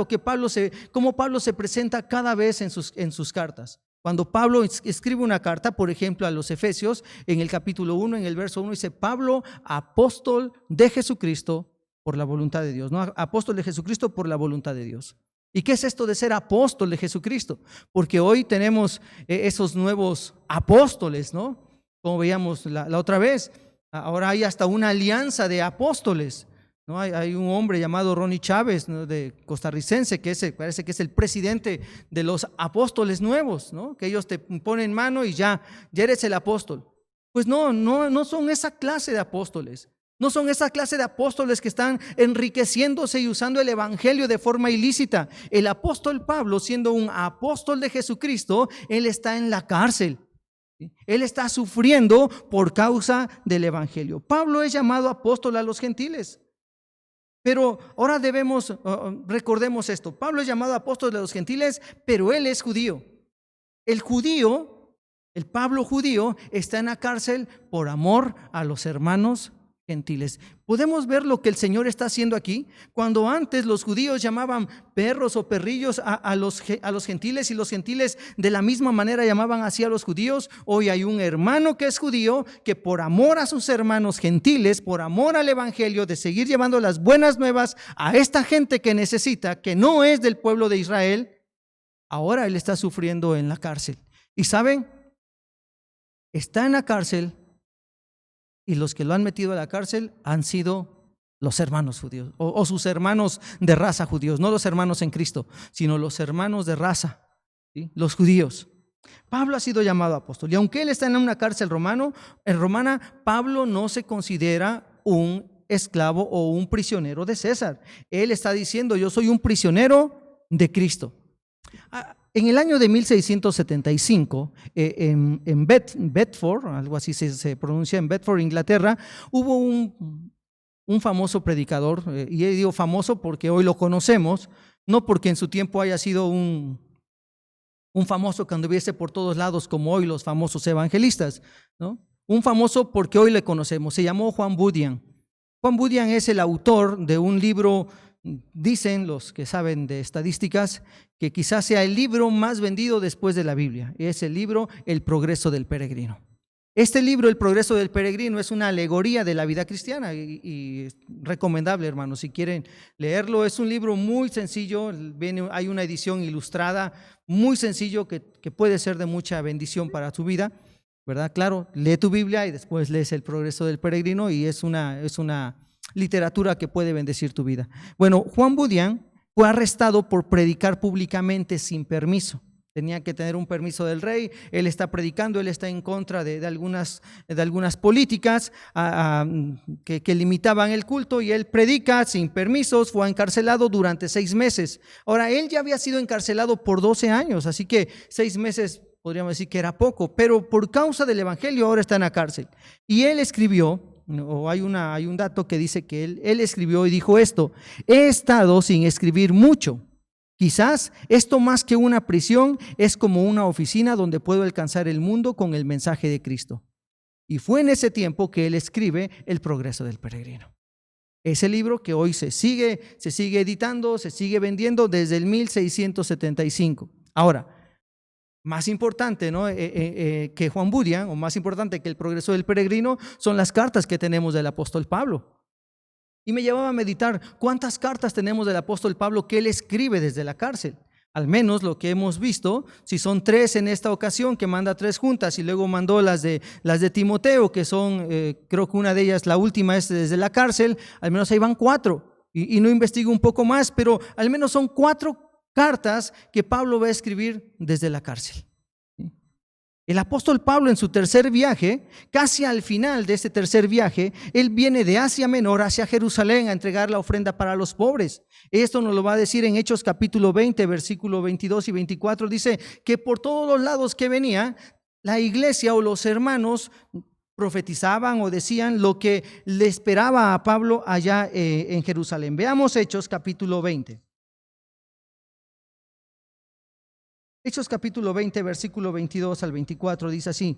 cómo Pablo se presenta cada vez en sus cartas. Cuando Pablo escribe una carta, por ejemplo, a los Efesios, en el capítulo 1, en el verso 1, dice, Pablo, apóstol de Jesucristo por la voluntad de Dios. No, apóstol de Jesucristo por la voluntad de Dios. ¿Y qué es esto de ser apóstol de Jesucristo? Porque hoy tenemos esos nuevos apóstoles, ¿no? Como veíamos la otra vez. Ahora hay hasta una alianza de apóstoles, ¿no? Hay un hombre llamado Ronnie Chávez, ¿no? De costarricense, parece que es el presidente de los apóstoles nuevos, ¿no? Que ellos te ponen mano y ya eres el apóstol. Pues no son esa clase de apóstoles. No son esa clase de apóstoles que están enriqueciéndose y usando el evangelio de forma ilícita. El apóstol Pablo, siendo un apóstol de Jesucristo, él está en la cárcel. Él está sufriendo por causa del evangelio. Pablo es llamado apóstol a los gentiles. Pero ahora recordemos esto. Pablo es llamado apóstol de los gentiles, pero él es judío. El Pablo judío, está en la cárcel por amor a los hermanos gentiles. ¿Podemos ver lo que el Señor está haciendo aquí? Cuando antes los judíos llamaban perros o perrillos a los gentiles, y los gentiles de la misma manera llamaban así a los judíos, hoy hay un hermano que es judío que por amor a sus hermanos gentiles, por amor al evangelio de seguir llevando las buenas nuevas a esta gente que necesita, que no es del pueblo de Israel, ahora él está sufriendo en la cárcel. Y ¿saben? Está en la cárcel. Y los que lo han metido a la cárcel han sido los hermanos judíos o sus hermanos de raza judíos, no los hermanos en Cristo, sino los hermanos de raza, ¿sí? Los judíos. Pablo ha sido llamado apóstol, y aunque él está en una cárcel romana, Pablo no se considera un esclavo o un prisionero de César. Él está diciendo, yo soy un prisionero de Cristo. En el año de 1675, en Bedford, algo así se pronuncia, en Bedford, Inglaterra, hubo un famoso predicador, y digo famoso porque hoy lo conocemos, no porque en su tiempo haya sido un famoso que anduviese por todos lados como hoy los famosos evangelistas, ¿no? Un famoso porque hoy le conocemos, se llamó Juan Bunyan. Juan Bunyan es el autor de un libro. Dicen los que saben de estadísticas que quizás sea el libro más vendido después de la Biblia. Es el libro El Progreso del Peregrino. Este libro, El Progreso del Peregrino, es una alegoría de la vida cristiana y es recomendable, hermanos, si quieren leerlo. Es un libro muy sencillo, hay una edición ilustrada muy sencillo que puede ser de mucha bendición para tu vida. ¿verdad? Claro, lee tu Biblia y después lees El progreso del peregrino y es una literatura que puede bendecir tu vida. Bueno, Juan Bunyan fue arrestado por predicar públicamente sin permiso. Tenía que tener un permiso del rey. Él está predicando, él está en contra de algunas políticas que limitaban el culto, y él predica sin permisos. Fue encarcelado durante 6 meses. Ahora, él ya había sido encarcelado por 12 años, así que 6 meses podríamos decir que era poco, pero por causa del evangelio ahora está en la cárcel. Y él escribió, o hay un dato que dice que él escribió y dijo esto: he estado sin escribir mucho. Quizás esto, más que una prisión, es como una oficina donde puedo alcanzar el mundo con el mensaje de Cristo. Y fue en ese tiempo que él escribe El progreso del peregrino. Ese libro que hoy se sigue editando, se sigue vendiendo desde el 1675. Ahora, más importante, ¿no?, que Juan Bunyan, o más importante que El progreso del peregrino, son las cartas que tenemos del apóstol Pablo. Y me llevaba a meditar cuántas cartas tenemos del apóstol Pablo que él escribe desde la cárcel. Al menos lo que hemos visto, si son 3 en esta ocasión, que manda 3 juntas, y luego mandó las de Timoteo, que son, creo que una de ellas, la última, es desde la cárcel. Al menos ahí van 4, y no investigo un poco más, pero al menos son 4 cartas que Pablo va a escribir desde la cárcel. El apóstol Pablo, en su tercer viaje, casi al final de este tercer viaje, él viene de Asia Menor hacia Jerusalén a entregar la ofrenda para los pobres. Esto nos lo va a decir en Hechos capítulo 20, versículo 22 y 24. Dice que por todos los lados que venía, la iglesia o los hermanos profetizaban o decían lo que le esperaba a Pablo allá en Jerusalén. Veamos Hechos capítulo 20. Hechos capítulo 20, versículo 22 al 24, dice así: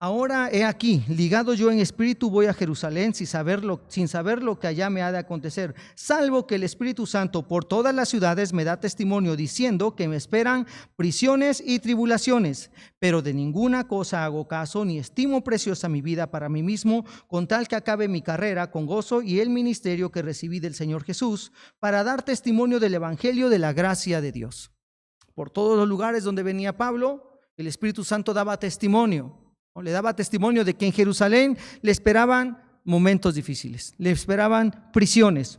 ahora he aquí, ligado yo en espíritu, voy a Jerusalén sin saber lo que allá me ha de acontecer, salvo que el Espíritu Santo por todas las ciudades me da testimonio, diciendo que me esperan prisiones y tribulaciones. Pero de ninguna cosa hago caso, ni estimo preciosa mi vida para mí mismo, con tal que acabe mi carrera con gozo y el ministerio que recibí del Señor Jesús, para dar testimonio del evangelio de la gracia de Dios. Por todos los lugares donde venía Pablo, el Espíritu Santo daba testimonio. Le daba testimonio de que en Jerusalén le esperaban momentos difíciles, le esperaban prisiones,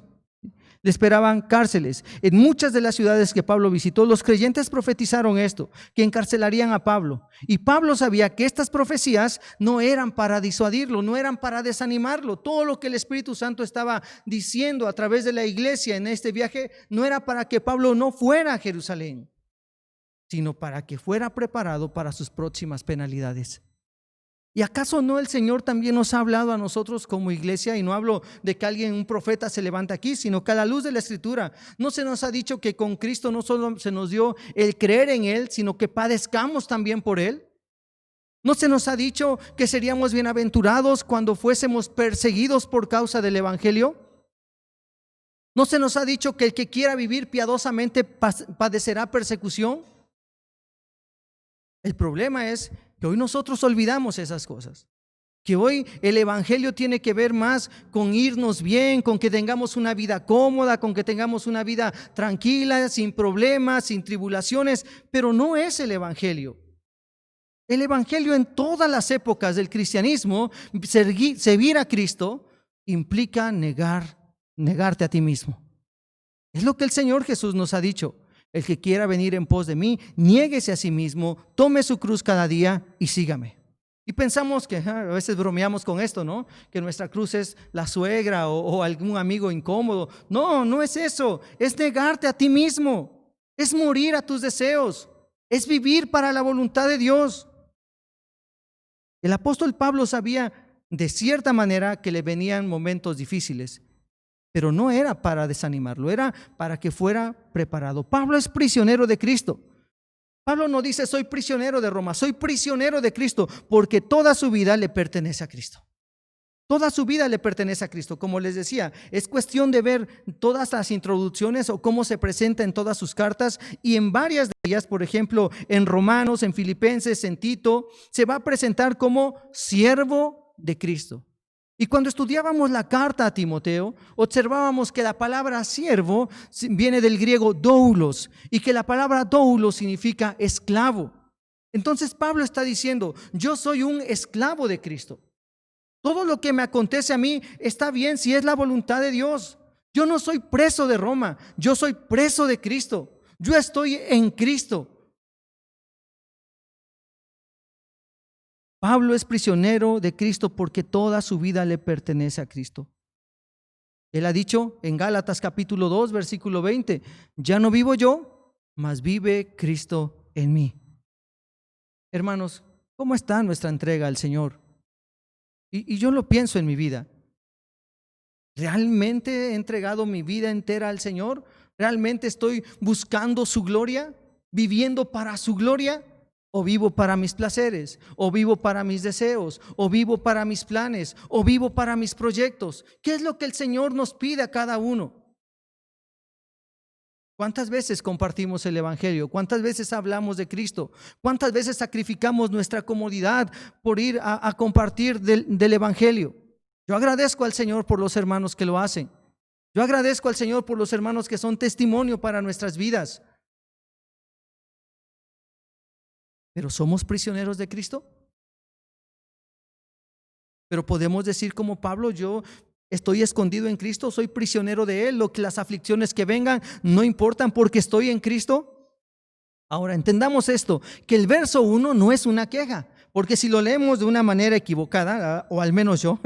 le esperaban cárceles. En muchas de las ciudades que Pablo visitó, los creyentes profetizaron esto, que encarcelarían a Pablo. Y Pablo sabía que estas profecías no eran para disuadirlo, no eran para desanimarlo. Todo lo que el Espíritu Santo estaba diciendo a través de la iglesia en este viaje no era para que Pablo no fuera a Jerusalén, sino para que fuera preparado para sus próximas penalidades. ¿Y acaso no el Señor también nos ha hablado a nosotros como iglesia? Y no hablo de que un profeta se levanta aquí, sino que a la luz de la Escritura no se nos ha dicho que con Cristo no solo se nos dio el creer en Él, sino que padezcamos también por Él. ¿No se nos ha dicho que seríamos bienaventurados cuando fuésemos perseguidos por causa del evangelio? ¿No se nos ha dicho que el que quiera vivir piadosamente padecerá persecución? El problema es que hoy nosotros olvidamos esas cosas, que hoy el evangelio tiene que ver más con irnos bien, con que tengamos una vida cómoda, con que tengamos una vida tranquila, sin problemas, sin tribulaciones, pero no es el evangelio. El evangelio en todas las épocas del cristianismo, seguir a Cristo, implica negarte a ti mismo. Es lo que el Señor Jesús nos ha dicho. El que quiera venir en pos de mí, niéguese a sí mismo, tome su cruz cada día y sígame. Y pensamos que a veces bromeamos con esto, ¿no? Que nuestra cruz es la suegra o algún amigo incómodo. No, no es eso. Es negarte a ti mismo. Es morir a tus deseos. Es vivir para la voluntad de Dios. El apóstol Pablo sabía de cierta manera que le venían momentos difíciles, pero no era para desanimarlo, era para que fuera preparado. Pablo es prisionero de Cristo. Pablo no dice soy prisionero de Roma, soy prisionero de Cristo, porque toda su vida le pertenece a Cristo. Toda su vida le pertenece a Cristo. Como les decía, es cuestión de ver todas las introducciones o cómo se presenta en todas sus cartas, y en varias de ellas, por ejemplo, en Romanos, en Filipenses, en Tito, se va a presentar como siervo de Cristo. Y cuando estudiábamos la carta a Timoteo, observábamos que la palabra siervo viene del griego doulos, y que la palabra doulos significa esclavo. Entonces Pablo está diciendo, yo soy un esclavo de Cristo. Todo lo que me acontece a mí está bien si es la voluntad de Dios. Yo no soy preso de Roma, yo soy preso de Cristo. Yo estoy en Cristo. Pablo es prisionero de Cristo porque toda su vida le pertenece a Cristo. Él ha dicho en Gálatas capítulo 2, versículo 20, ya no vivo yo, mas vive Cristo en mí. Hermanos, ¿cómo está nuestra entrega al Señor? Y yo lo pienso en mi vida. ¿Realmente he entregado mi vida entera al Señor? ¿Realmente estoy buscando su gloria? ¿Viviendo para su gloria? ¿O vivo para mis placeres? ¿O vivo para mis deseos? ¿O vivo para mis planes? ¿O vivo para mis proyectos? ¿Qué es lo que el Señor nos pide a cada uno? ¿Cuántas veces compartimos el Evangelio? ¿Cuántas veces hablamos de Cristo? ¿Cuántas veces sacrificamos nuestra comodidad por ir a compartir del Evangelio? Yo agradezco al Señor por los hermanos que lo hacen. Yo agradezco al Señor por los hermanos que son testimonio para nuestras vidas. ¿Pero somos prisioneros de Cristo? Pero podemos decir como Pablo, yo estoy escondido en Cristo, soy prisionero de Él, las aflicciones que vengan no importan porque estoy en Cristo. Ahora entendamos esto, que el verso 1 no es una queja, porque si lo leemos de una manera equivocada, o al menos yo,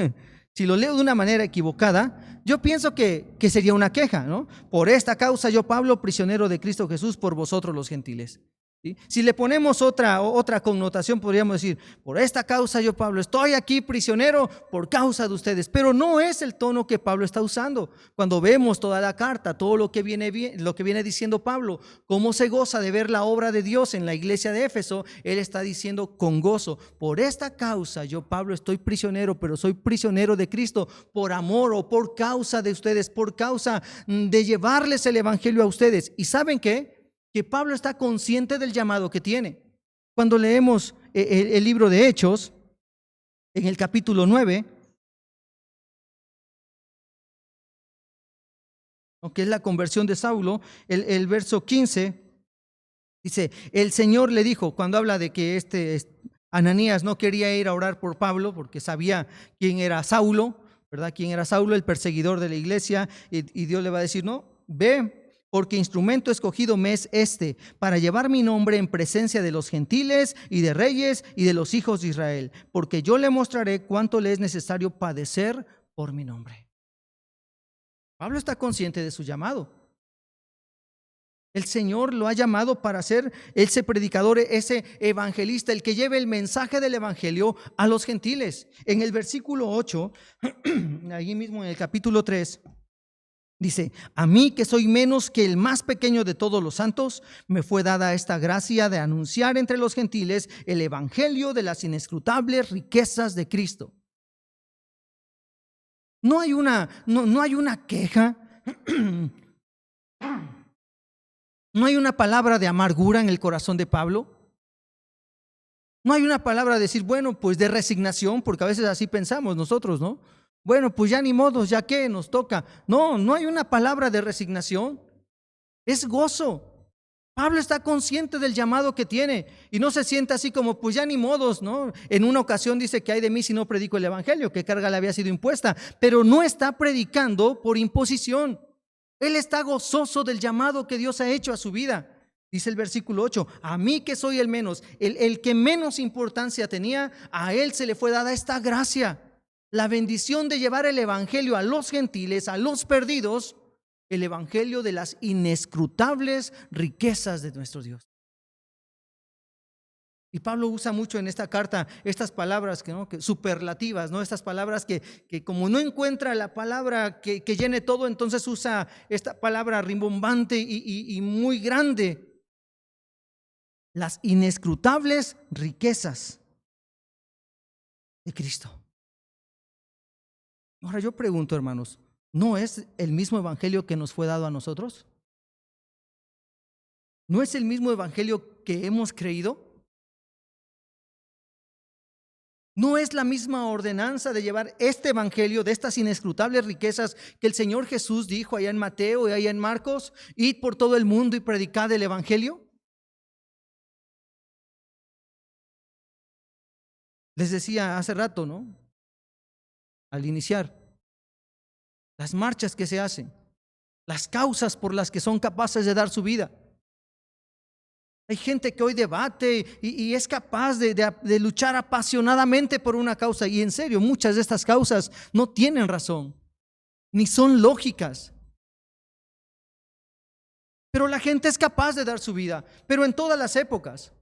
si lo leo de una manera equivocada, yo pienso que sería una queja, ¿no? Por esta causa yo, Pablo, prisionero de Cristo Jesús, por vosotros los gentiles. ¿Sí? Si le ponemos otra connotación, podríamos decir, por esta causa yo, Pablo, estoy aquí prisionero por causa de ustedes, pero no es el tono que Pablo está usando. Cuando vemos toda la carta, todo lo que viene diciendo Pablo, cómo se goza de ver la obra de Dios en la iglesia de Éfeso, él está diciendo con gozo, por esta causa yo, Pablo, estoy prisionero, pero soy prisionero de Cristo por amor o por causa de ustedes, por causa de llevarles el evangelio a ustedes. ¿Y saben qué? Que Pablo está consciente del llamado que tiene. Cuando leemos el libro de Hechos, en el capítulo 9, que es la conversión de Saulo, el verso 15, dice, el Señor le dijo, cuando habla de que Ananías no quería ir a orar por Pablo, porque sabía quién era Saulo, ¿verdad? Quién era Saulo, el perseguidor de la iglesia, y Dios le va a decir, no, ve, porque instrumento escogido me es para llevar mi nombre en presencia de los gentiles y de reyes y de los hijos de Israel, porque yo le mostraré cuánto le es necesario padecer por mi nombre. Pablo está consciente de su llamado. El Señor lo ha llamado para ser ese predicador, ese evangelista, el que lleve el mensaje del evangelio a los gentiles. En el versículo 8, allí mismo en el capítulo 3, dice, a mí que soy menos que el más pequeño de todos los santos, me fue dada esta gracia de anunciar entre los gentiles el evangelio de las inescrutables riquezas de Cristo. No hay una queja, no hay una palabra de amargura en el corazón de Pablo. No hay una palabra de decir, bueno, pues de resignación, porque a veces así pensamos nosotros, ¿no? Bueno, pues ya ni modo, ya que nos toca. No hay una palabra de resignación. Es gozo. Pablo está consciente del llamado que tiene y no se siente así como, pues ya ni modos, ¿no? En una ocasión dice que hay de mí si no predico el evangelio, que carga le había sido impuesta, pero no está predicando por imposición. Él está gozoso del llamado que Dios ha hecho a su vida. Dice el versículo 8, a mí que soy el menos, el que menos importancia tenía, a él se le fue dada esta gracia. La bendición de llevar el evangelio a los gentiles, a los perdidos, el evangelio de las inescrutables riquezas de nuestro Dios. Y Pablo usa mucho en esta carta estas palabras que superlativas, ¿no? Estas palabras que como no encuentra la palabra que llene todo, entonces usa esta palabra rimbombante y muy grande. Las inescrutables riquezas de Cristo. Ahora yo pregunto, hermanos, ¿no es el mismo evangelio que nos fue dado a nosotros? ¿No es el mismo evangelio que hemos creído? ¿No es la misma ordenanza de llevar este evangelio de estas inescrutables riquezas que el Señor Jesús dijo allá en Mateo y allá en Marcos? Id por todo el mundo y predicad el evangelio. Les decía hace rato, ¿no? Al iniciar, las marchas que se hacen, las causas por las que son capaces de dar su vida. Hay gente que hoy debate y es capaz de luchar apasionadamente por una causa. Y en serio, muchas de estas causas no tienen razón, ni son lógicas. Pero la gente es capaz de dar su vida, pero en todas las épocas.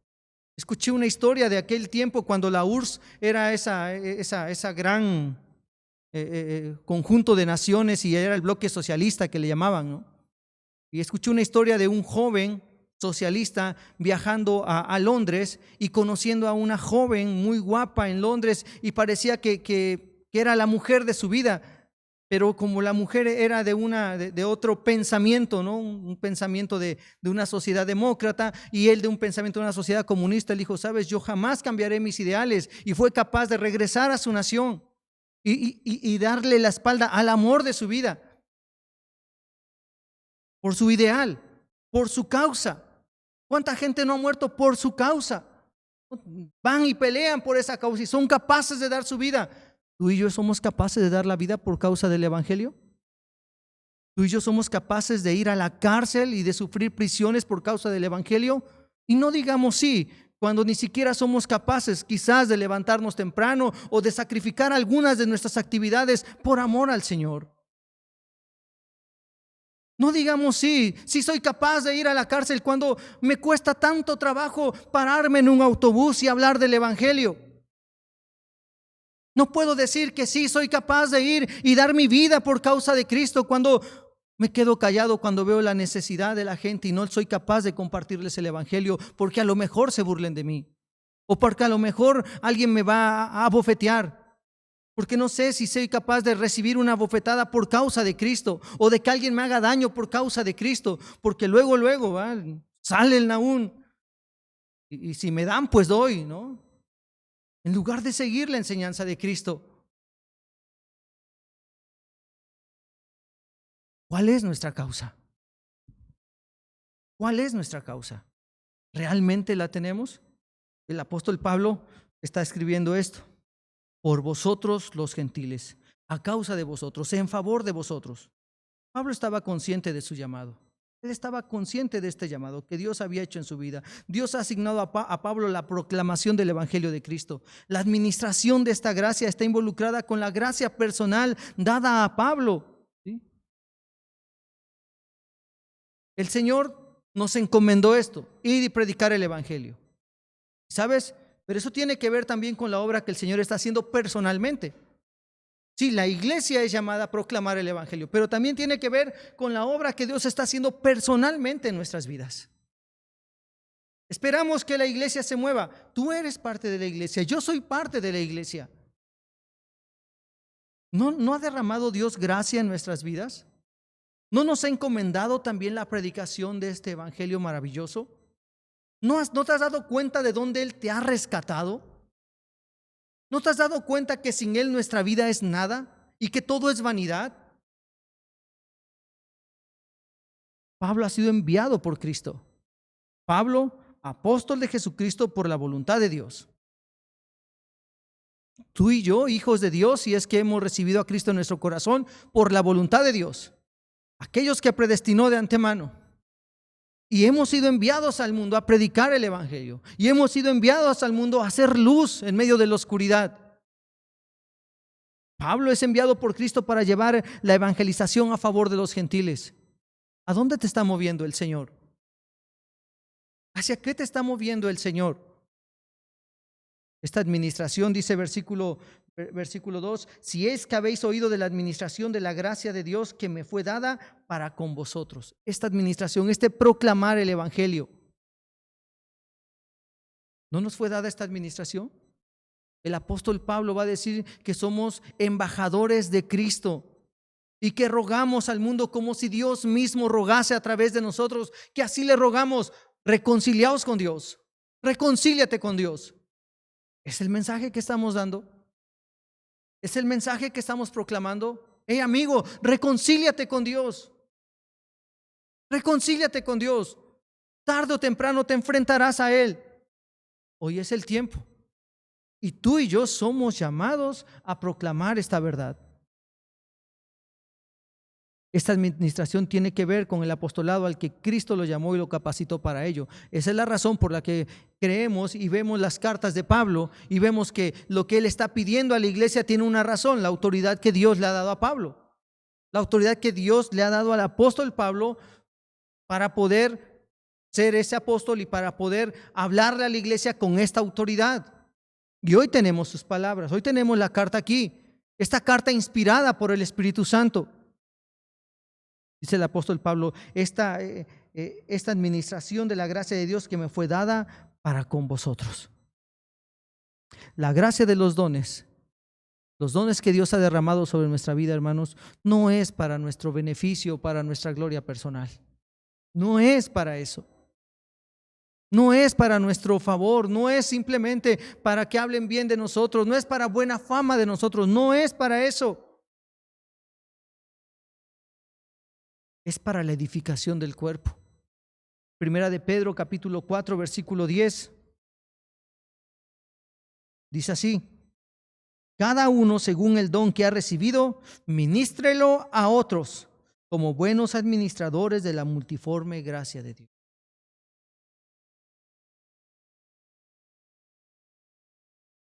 Escuché una historia de aquel tiempo cuando la URSS era esa gran conjunto de naciones y era el bloque socialista que le llamaban, ¿no? Y escuché una historia de un joven socialista viajando a Londres y conociendo a una joven muy guapa en Londres y parecía que era la mujer de su vida, pero como la mujer era de otro pensamiento, ¿no? Un pensamiento de una sociedad demócrata y él de un pensamiento de una sociedad comunista, él dijo, sabes, yo jamás cambiaré mis ideales, y fue capaz de regresar a su nación y darle la espalda al amor de su vida, por su ideal, por su causa. ¿Cuánta gente no ha muerto por su causa? Van y pelean por esa causa y son capaces de dar su vida. ¿Tú y yo somos capaces de dar la vida por causa del evangelio? ¿Tú y yo somos capaces de ir a la cárcel y de sufrir prisiones por causa del evangelio? Y no digamos sí, cuando ni siquiera somos capaces quizás de levantarnos temprano o de sacrificar algunas de nuestras actividades por amor al Señor. No digamos sí soy capaz de ir a la cárcel cuando me cuesta tanto trabajo pararme en un autobús y hablar del evangelio. No puedo decir que sí soy capaz de ir y dar mi vida por causa de Cristo cuando me quedo callado cuando veo la necesidad de la gente y no soy capaz de compartirles el evangelio porque a lo mejor se burlen de mí o porque a lo mejor alguien me va a abofetear. Porque no sé si soy capaz de recibir una bofetada por causa de Cristo o de que alguien me haga daño por causa de Cristo, porque luego sale el Nahum y si me dan pues doy, ¿no? En lugar de seguir la enseñanza de Cristo. ¿Cuál es nuestra causa? ¿Cuál es nuestra causa? ¿Realmente la tenemos? El apóstol Pablo está escribiendo esto. Por vosotros los gentiles, a causa de vosotros, en favor de vosotros. Pablo estaba consciente de su llamado. Él estaba consciente de este llamado que Dios había hecho en su vida. Dios ha asignado a Pablo la proclamación del evangelio de Cristo. La administración de esta gracia está involucrada con la gracia personal dada a Pablo, ¿sí? El Señor nos encomendó esto, ir y predicar el evangelio. ¿Sabes? Pero eso tiene que ver también con la obra que el Señor está haciendo personalmente. Sí, la iglesia es llamada a proclamar el evangelio, pero también tiene que ver con la obra que Dios está haciendo personalmente en nuestras vidas. Esperamos que la iglesia se mueva. Tú eres parte de la iglesia, yo soy parte de la iglesia. ¿No ha derramado Dios gracia en nuestras vidas? ¿No nos ha encomendado también la predicación de este evangelio maravilloso? ¿No te has dado cuenta de dónde Él te ha rescatado? ¿No te has dado cuenta que sin Él nuestra vida es nada y que todo es vanidad? Pablo ha sido enviado por Cristo. Pablo, apóstol de Jesucristo por la voluntad de Dios. Tú y yo, hijos de Dios, si es que hemos recibido a Cristo en nuestro corazón, por la voluntad de Dios. Aquellos que predestinó de antemano. Y hemos sido enviados al mundo a predicar el evangelio. Y hemos sido enviados al mundo a hacer luz en medio de la oscuridad. Pablo es enviado por Cristo para llevar la evangelización a favor de los gentiles. ¿A dónde te está moviendo el Señor? ¿Hacia qué te está moviendo el Señor? Esta administración, dice versículo 2, si es que habéis oído de la administración de la gracia de Dios que me fue dada para con vosotros. Esta administración, proclamar el evangelio. ¿No nos fue dada esta administración? El apóstol Pablo va a decir que somos embajadores de Cristo y que rogamos al mundo como si Dios mismo rogase a través de nosotros, que así le rogamos, reconciliaos con Dios, reconcíliate con Dios. ¿Es el mensaje que estamos dando? ¿Es el mensaje que estamos proclamando? Hey amigo, reconcíliate con Dios. Reconcíliate con Dios. Tarde o temprano te enfrentarás a Él. Hoy es el tiempo. Y tú y yo somos llamados a proclamar esta verdad. Esta administración tiene que ver con el apostolado al que Cristo lo llamó y lo capacitó para ello. Esa es la razón por la que creemos y vemos las cartas de Pablo y vemos que lo que él está pidiendo a la iglesia tiene una razón, la autoridad que Dios le ha dado a Pablo. La autoridad que Dios le ha dado al apóstol Pablo para poder ser ese apóstol y para poder hablarle a la iglesia con esta autoridad. Y hoy tenemos sus palabras, hoy tenemos la carta aquí, esta carta inspirada por el Espíritu Santo. Dice el apóstol Pablo, esta administración de la gracia de Dios que me fue dada para con vosotros. La gracia de los dones que Dios ha derramado sobre nuestra vida, hermanos, no es para nuestro beneficio, para nuestra gloria personal. No es para eso. No es para nuestro favor, no es simplemente para que hablen bien de nosotros, no es para buena fama de nosotros, no es para eso. Es para la edificación del cuerpo. Primera de Pedro, capítulo 4, versículo 10. Dice así: cada uno según el don que ha recibido, ministrelo a otros como buenos administradores de la multiforme gracia de Dios.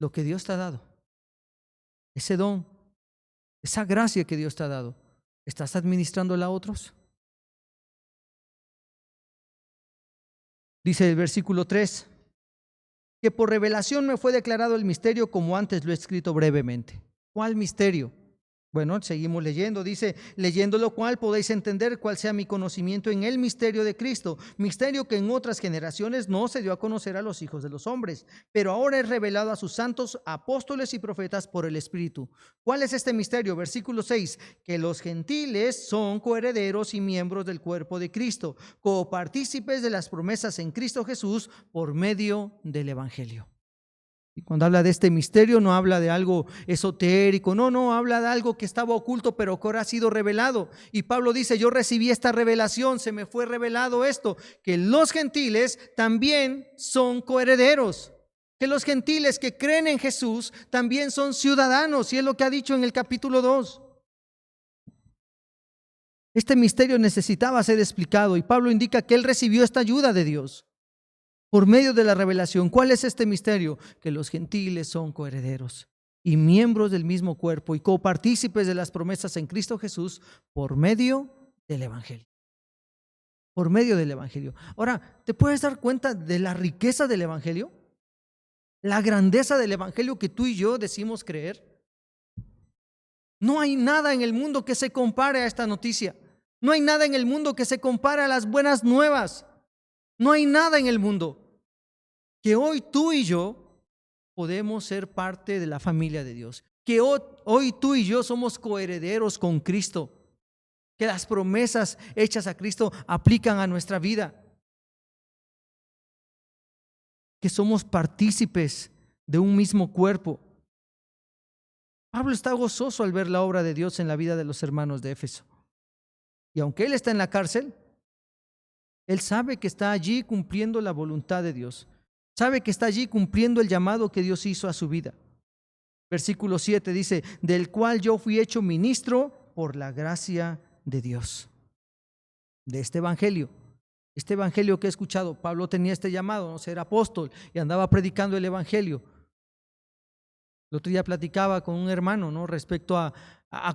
Lo que Dios te ha dado, ese don, esa gracia que Dios te ha dado, ¿estás administrándola a otros? Dice el versículo 3, que por revelación me fue declarado el misterio como antes lo he escrito brevemente. ¿Cuál misterio? Bueno, seguimos leyendo, dice, leyendo lo cual podéis entender cuál sea mi conocimiento en el misterio de Cristo, misterio que en otras generaciones no se dio a conocer a los hijos de los hombres, pero ahora es revelado a sus santos apóstoles y profetas por el Espíritu. ¿Cuál es este misterio? Versículo 6, que los gentiles son coherederos y miembros del cuerpo de Cristo, copartícipes de las promesas en Cristo Jesús por medio del Evangelio. Y cuando habla de este misterio no habla de algo esotérico, no, habla de algo que estaba oculto pero que ahora ha sido revelado. Y Pablo dice, yo recibí esta revelación, se me fue revelado esto, que los gentiles también son coherederos, que los gentiles que creen en Jesús también son ciudadanos, y es lo que ha dicho en el capítulo 2. Este misterio necesitaba ser explicado y Pablo indica que él recibió esta ayuda de Dios por medio de la revelación. ¿Cuál es este misterio? Que los gentiles son coherederos y miembros del mismo cuerpo y copartícipes de las promesas en Cristo Jesús por medio del Evangelio. Por medio del Evangelio. Ahora, ¿te puedes dar cuenta de la riqueza del Evangelio? La grandeza del Evangelio que tú y yo decimos creer. No hay nada en el mundo que se compare a esta noticia. No hay nada en el mundo que se compare a las buenas nuevas. No hay nada en el mundo que hoy tú y yo podemos ser parte de la familia de Dios. Que hoy tú y yo somos coherederos con Cristo. Que las promesas hechas a Cristo aplican a nuestra vida. Que somos partícipes de un mismo cuerpo. Pablo está gozoso al ver la obra de Dios en la vida de los hermanos de Éfeso. Y aunque él está en la cárcel, él sabe que está allí cumpliendo la voluntad de Dios. Sabe que está allí cumpliendo el llamado que Dios hizo a su vida. Versículo 7 dice, del cual yo fui hecho ministro por la gracia de Dios. De este evangelio. Este evangelio que he escuchado, Pablo tenía este llamado, ¿no? Ser apóstol, y andaba predicando el evangelio. El otro día platicaba con un hermano, ¿no? Respecto a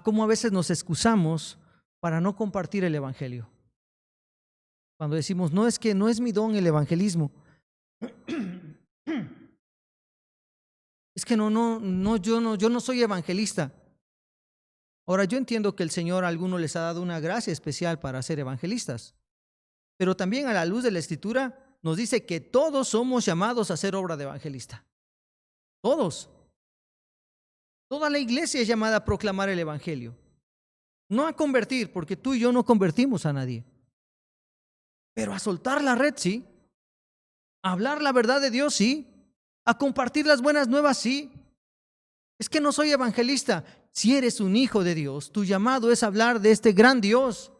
cómo a veces nos excusamos para no compartir el evangelio. Cuando decimos, no, es que no es mi don el evangelismo. Es que yo no soy evangelista. Ahora, yo entiendo que el Señor a algunos les ha dado una gracia especial para ser evangelistas. Pero también a la luz de la Escritura nos dice que todos somos llamados a hacer obra de evangelista. Todos. Toda la iglesia es llamada a proclamar el evangelio. No a convertir, porque tú y yo no convertimos a nadie. Pero a soltar la red, sí. A hablar la verdad de Dios, sí. A compartir las buenas nuevas, sí. Es que no soy evangelista. Si eres un hijo de Dios, tu llamado es hablar de este gran Dios.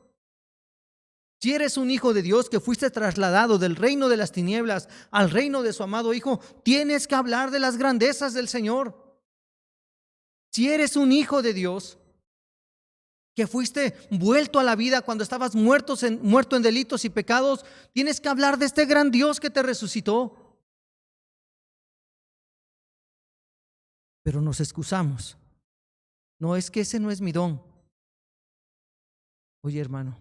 Si eres un hijo de Dios que fuiste trasladado del reino de las tinieblas al reino de su amado Hijo, tienes que hablar de las grandezas del Señor. Si eres un hijo de Dios que fuiste vuelto a la vida cuando estabas muerto en delitos y pecados, tienes que hablar de este gran Dios que te resucitó. Pero nos excusamos. No, es que ese no es mi don. Oye, hermano,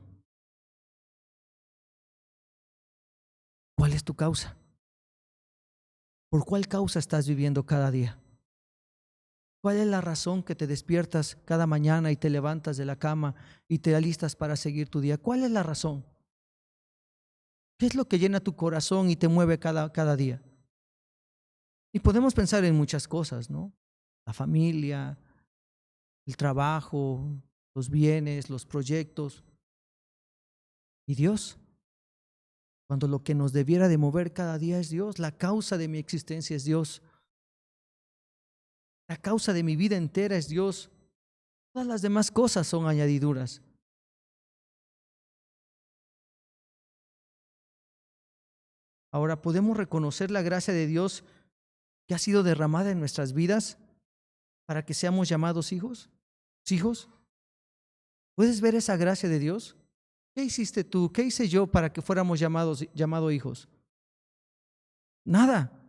¿cuál es tu causa? ¿Por cuál causa estás viviendo cada día? ¿Cuál es la razón que te despiertas cada mañana y te levantas de la cama y te alistas para seguir tu día? ¿Cuál es la razón? ¿Qué es lo que llena tu corazón y te mueve cada día? Y podemos pensar en muchas cosas, ¿no? La familia, el trabajo, los bienes, los proyectos. ¿Y Dios? Cuando lo que nos debiera de mover cada día es Dios, la causa de mi existencia es Dios. La causa de mi vida entera es Dios. Todas las demás cosas son añadiduras. Ahora, ¿podemos reconocer la gracia de Dios que ha sido derramada en nuestras vidas para que seamos llamados hijos? ¿Hijos? ¿Puedes ver esa gracia de Dios? ¿Qué hiciste tú? ¿Qué hice yo para que fuéramos llamados hijos? Nada.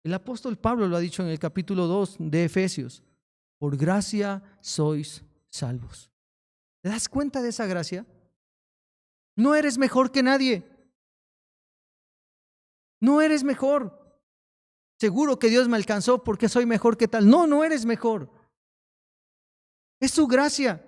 El apóstol Pablo lo ha dicho en el capítulo 2 de Efesios. Por gracia sois salvos. ¿Te das cuenta de esa gracia? No eres mejor que nadie. No eres mejor. Seguro que Dios me alcanzó porque soy mejor que tal. No, no eres mejor. Es su gracia.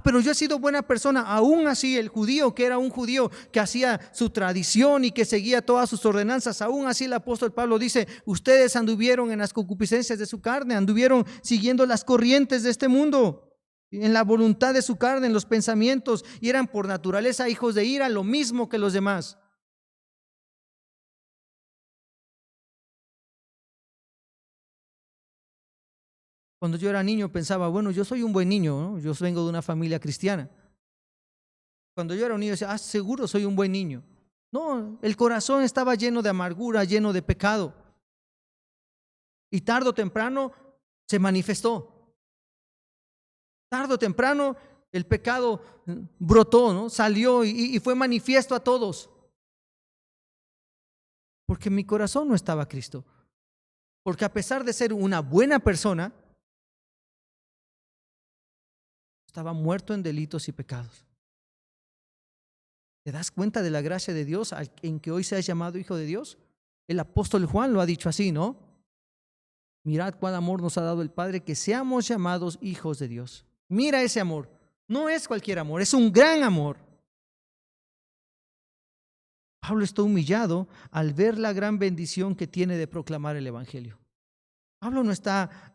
Pero yo he sido buena persona. Aún así, el judío, que era un judío que hacía su tradición y que seguía todas sus ordenanzas, aún así el apóstol Pablo dice, ustedes anduvieron en las concupiscencias de su carne, anduvieron siguiendo las corrientes de este mundo, en la voluntad de su carne, en los pensamientos, y eran por naturaleza hijos de ira, lo mismo que los demás. Cuando yo era niño pensaba, bueno, yo soy un buen niño, ¿no? Yo vengo de una familia cristiana. Cuando yo era un niño decía, seguro soy un buen niño. No, el corazón estaba lleno de amargura, lleno de pecado. Y tarde o temprano se manifestó. Tarde o temprano el pecado brotó, ¿no? Salió y fue manifiesto a todos. Porque en mi corazón no estaba Cristo. Porque a pesar de ser una buena persona, estaba muerto en delitos y pecados. ¿Te das cuenta de la gracia de Dios en que hoy seas llamado hijo de Dios? El apóstol Juan lo ha dicho así, ¿no? Mirad cuán amor nos ha dado el Padre que seamos llamados hijos de Dios. Mira ese amor. No es cualquier amor, es un gran amor. Pablo está humillado al ver la gran bendición que tiene de proclamar el Evangelio. Pablo no está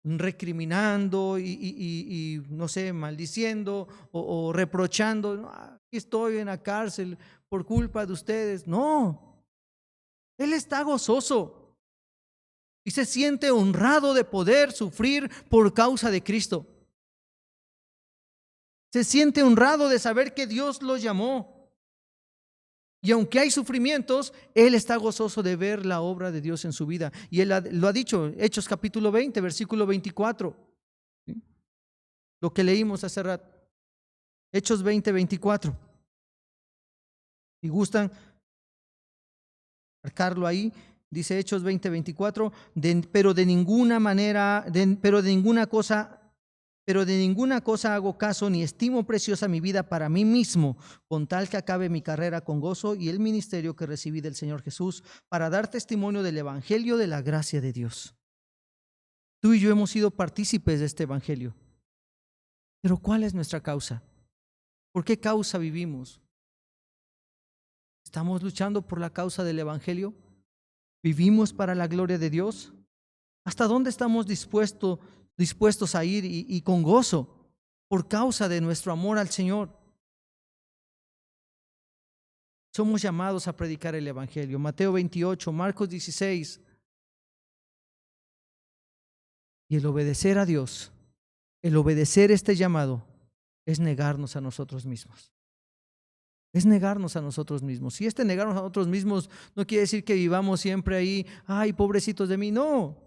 recriminando y no sé, maldiciendo o reprochando. No, aquí estoy en la cárcel por culpa de ustedes. No, él está gozoso y se siente honrado de poder sufrir por causa de Cristo. Se siente honrado de saber que Dios lo llamó. Y aunque hay sufrimientos, él está gozoso de ver la obra de Dios en su vida. Y él lo ha dicho, Hechos capítulo 20, versículo 24. ¿Sí? Lo que leímos hace rato. Hechos 20, 24. Si gustan marcarlo ahí, dice Hechos 20, 24. Pero de ninguna cosa hago caso, ni estimo preciosa mi vida para mí mismo, con tal que acabe mi carrera con gozo y el ministerio que recibí del Señor Jesús, para dar testimonio del evangelio de la gracia de Dios. Tú y yo hemos sido partícipes de este evangelio. Pero ¿cuál es nuestra causa? ¿Por qué causa vivimos? ¿Estamos luchando por la causa del evangelio? ¿Vivimos para la gloria de Dios? ¿Hasta dónde estamos dispuestos a ir y con gozo por causa de nuestro amor al Señor? Somos llamados a predicar el evangelio. Mateo 28, Marcos 16. Y el obedecer a Dios, el obedecer este llamado, es negarnos a nosotros mismos. Es negarnos a nosotros mismos. Y este negarnos a nosotros mismos no quiere decir que vivamos siempre ahí, ay, pobrecitos de mí, no.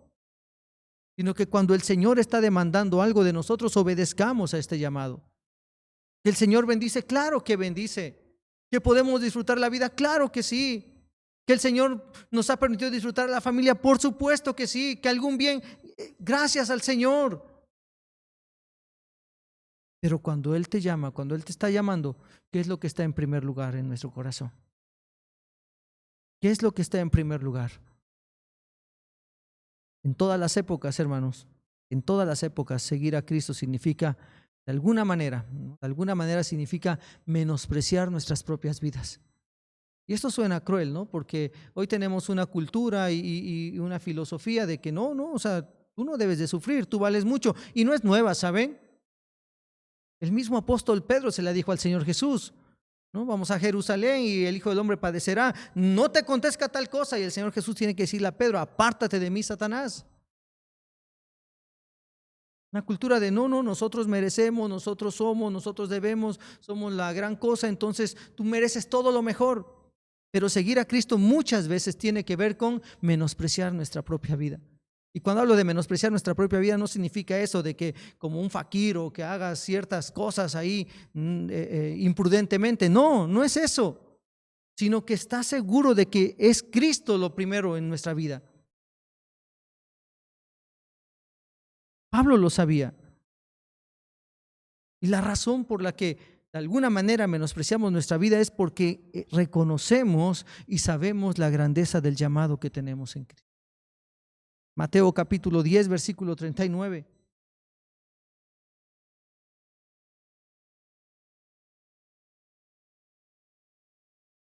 Sino que cuando el Señor está demandando algo de nosotros, obedezcamos a este llamado. Que el Señor bendice, claro que bendice. Que podemos disfrutar la vida, claro que sí. Que el Señor nos ha permitido disfrutar la familia, por supuesto que sí. Que algún bien, gracias al Señor. Pero cuando Él te llama, cuando Él te está llamando, ¿qué es lo que está en primer lugar en nuestro corazón? ¿Qué es lo que está en primer lugar? En todas las épocas, hermanos, en todas las épocas, seguir a Cristo significa, de alguna manera significa menospreciar nuestras propias vidas. Y esto suena cruel, ¿no? Porque hoy tenemos una cultura y una filosofía de que no, o sea, tú no debes de sufrir, tú vales mucho. Y no es nueva, ¿saben? El mismo apóstol Pedro se la dijo al Señor Jesús, ¿no? Vamos a Jerusalén y el Hijo del Hombre padecerá. No te acontezca tal cosa. Y el Señor Jesús tiene que decirle a Pedro, apártate de mí, Satanás. Una cultura de no, nosotros merecemos, nosotros somos, nosotros debemos, somos la gran cosa, entonces tú mereces todo lo mejor. Pero seguir a Cristo muchas veces tiene que ver con menospreciar nuestra propia vida. Y cuando hablo de menospreciar nuestra propia vida, no significa eso de que como un fakir o que hagas ciertas cosas ahí imprudentemente. No es eso, sino que estás seguro de que es Cristo lo primero en nuestra vida. Pablo lo sabía. Y la razón por la que de alguna manera menospreciamos nuestra vida es porque reconocemos y sabemos la grandeza del llamado que tenemos en Cristo. Mateo capítulo 10, versículo 39.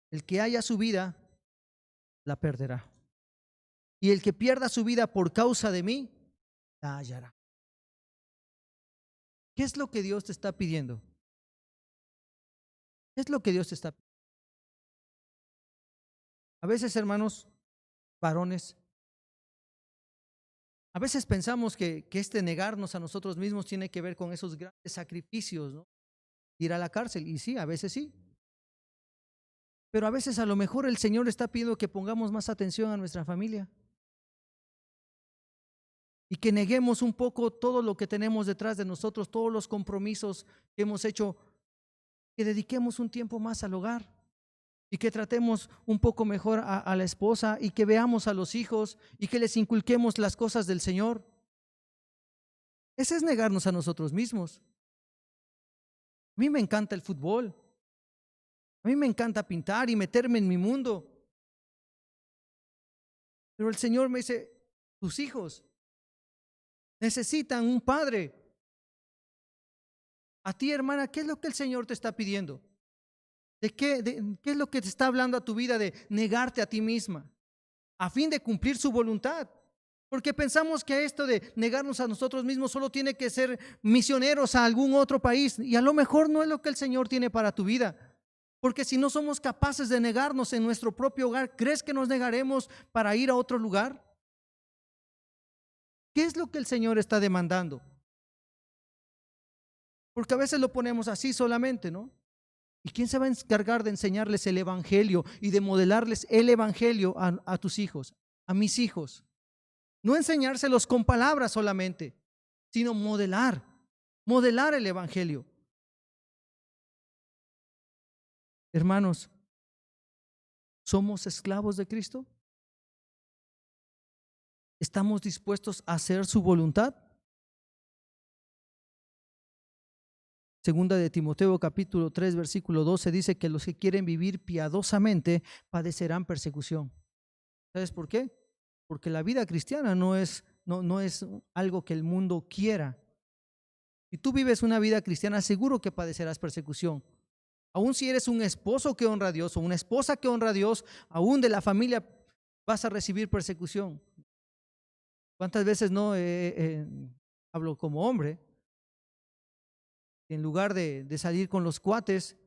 El que haya su vida, la perderá. Y el que pierda su vida por causa de mí, la hallará. ¿Qué es lo que Dios te está pidiendo? ¿Qué es lo que Dios te está pidiendo? A veces, hermanos, varones, a veces pensamos que este negarnos a nosotros mismos tiene que ver con esos grandes sacrificios, ¿no? Ir a la cárcel, y sí, a veces sí. Pero a veces a lo mejor el Señor está pidiendo que pongamos más atención a nuestra familia. Y que neguemos un poco todo lo que tenemos detrás de nosotros, todos los compromisos que hemos hecho, que dediquemos un tiempo más al hogar. Y que tratemos un poco mejor a la esposa y que veamos a los hijos y que les inculquemos las cosas del Señor. Ese es negarnos a nosotros mismos. A mí me encanta el fútbol. A mí me encanta pintar y meterme en mi mundo. Pero el Señor me dice, tus hijos necesitan un padre. A ti, hermana, ¿qué es lo que el Señor te está pidiendo? ¿Qué es lo que te está hablando a tu vida de negarte a ti misma a fin de cumplir su voluntad? Porque pensamos que esto de negarnos a nosotros mismos solo tiene que ser misioneros a algún otro país, y a lo mejor no es lo que el Señor tiene para tu vida. Porque si no somos capaces de negarnos en nuestro propio hogar, ¿crees que nos negaremos para ir a otro lugar? ¿Qué es lo que el Señor está demandando? Porque a veces lo ponemos así solamente, ¿no? ¿Y quién se va a encargar de enseñarles el Evangelio y de modelarles el Evangelio a tus hijos, a mis hijos? No enseñárselos con palabras solamente, sino modelar el Evangelio. Hermanos, ¿somos esclavos de Cristo? ¿Estamos dispuestos a hacer su voluntad? Segunda de Timoteo capítulo 3 versículo 12 dice que los que quieren vivir piadosamente padecerán persecución. ¿Sabes por qué? Porque la vida cristiana no es algo que el mundo quiera. Si tú vives una vida cristiana, seguro que padecerás persecución. Aún si eres un esposo que honra a Dios o una esposa que honra a Dios, aún de la familia vas a recibir persecución. ¿Cuántas veces no hablo como hombre? En lugar de salir con los cuates,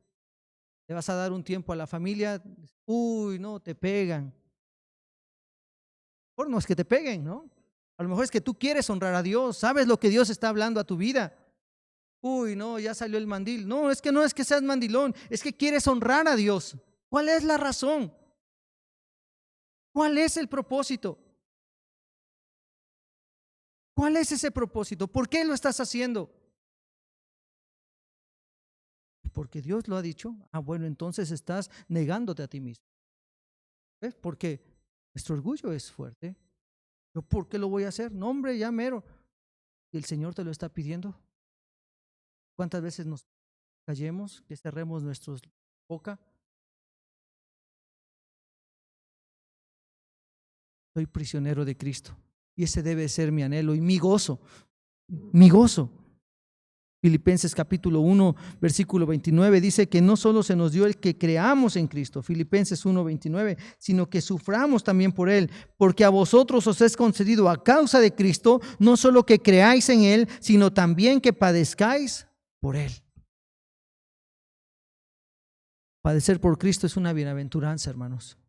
le vas a dar un tiempo a la familia. Uy, no, te pegan. Por no es que te peguen, ¿no? A lo mejor es que tú quieres honrar a Dios, sabes lo que Dios está hablando a tu vida. Uy, no, ya salió el mandil. No, es que seas mandilón, es que quieres honrar a Dios. ¿Cuál es la razón? ¿Cuál es el propósito? ¿Cuál es ese propósito? ¿Por qué lo estás haciendo? Porque Dios lo ha dicho. Ah, bueno, entonces estás negándote a ti mismo. ¿Ves? Porque nuestro orgullo es fuerte. ¿Yo por qué lo voy a hacer? No, hombre, ya mero. Y el Señor te lo está pidiendo. ¿Cuántas veces nos callemos, que cerremos nuestra boca? Soy prisionero de Cristo y ese debe ser mi anhelo y mi gozo, mi gozo. Filipenses capítulo 1, versículo 29 dice que no solo se nos dio el que creamos en Cristo, Filipenses 1, 29, sino que suframos también por Él, porque a vosotros os es concedido a causa de Cristo, no solo que creáis en Él, sino también que padezcáis por Él. Padecer por Cristo es una bienaventuranza, hermanos.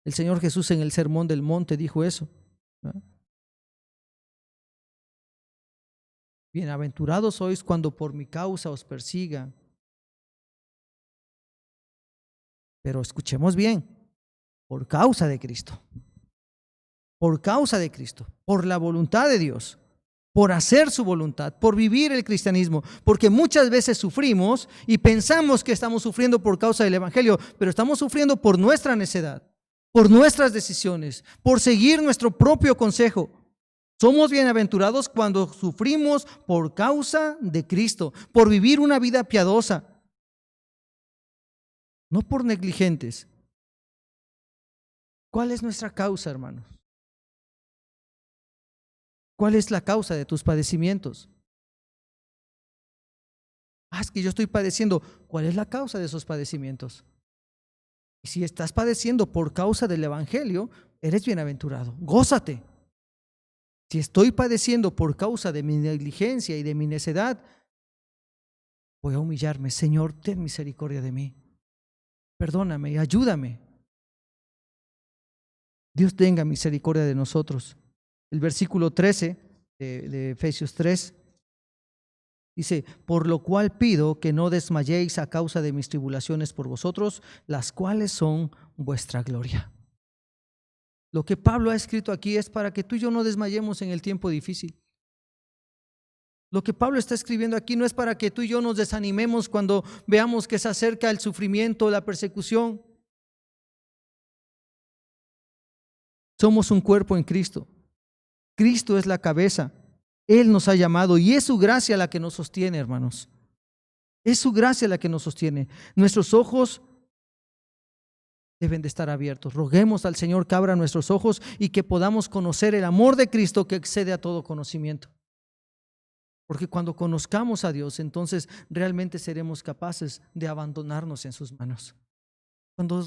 El Señor Jesús en el Sermón del Monte dijo eso, ¿no? Bienaventurados sois cuando por mi causa os persigan. Pero escuchemos bien, por causa de Cristo. Por causa de Cristo, por la voluntad de Dios, por hacer su voluntad, por vivir el cristianismo, porque muchas veces sufrimos y pensamos que estamos sufriendo por causa del Evangelio, pero estamos sufriendo por nuestra necedad, por nuestras decisiones, por seguir nuestro propio consejo. Somos bienaventurados cuando sufrimos por causa de Cristo, por vivir una vida piadosa, no por negligentes. ¿Cuál es nuestra causa, hermanos? ¿Cuál es la causa de tus padecimientos? Es que yo estoy padeciendo. ¿Cuál es la causa de esos padecimientos? Y si estás padeciendo por causa del Evangelio, eres bienaventurado. Gózate. Si estoy padeciendo por causa de mi negligencia y de mi necedad, voy a humillarme. Señor, ten misericordia de mí. Perdóname y ayúdame. Dios tenga misericordia de nosotros. El versículo 13 de Efesios 3 dice: por lo cual pido que no desmayéis a causa de mis tribulaciones por vosotros, las cuales son vuestra gloria. Lo que Pablo ha escrito aquí es para que tú y yo no desmayemos en el tiempo difícil. Lo que Pablo está escribiendo aquí no es para que tú y yo nos desanimemos cuando veamos que se acerca el sufrimiento, la persecución. Somos un cuerpo en Cristo. Cristo es la cabeza. Él nos ha llamado y es su gracia la que nos sostiene, hermanos. Es su gracia la que nos sostiene. Nuestros ojos deben de estar abiertos. Roguemos al Señor que abra nuestros ojos y que podamos conocer el amor de Cristo que excede a todo conocimiento. Porque cuando conozcamos a Dios, entonces realmente seremos capaces de abandonarnos en sus manos. Cuando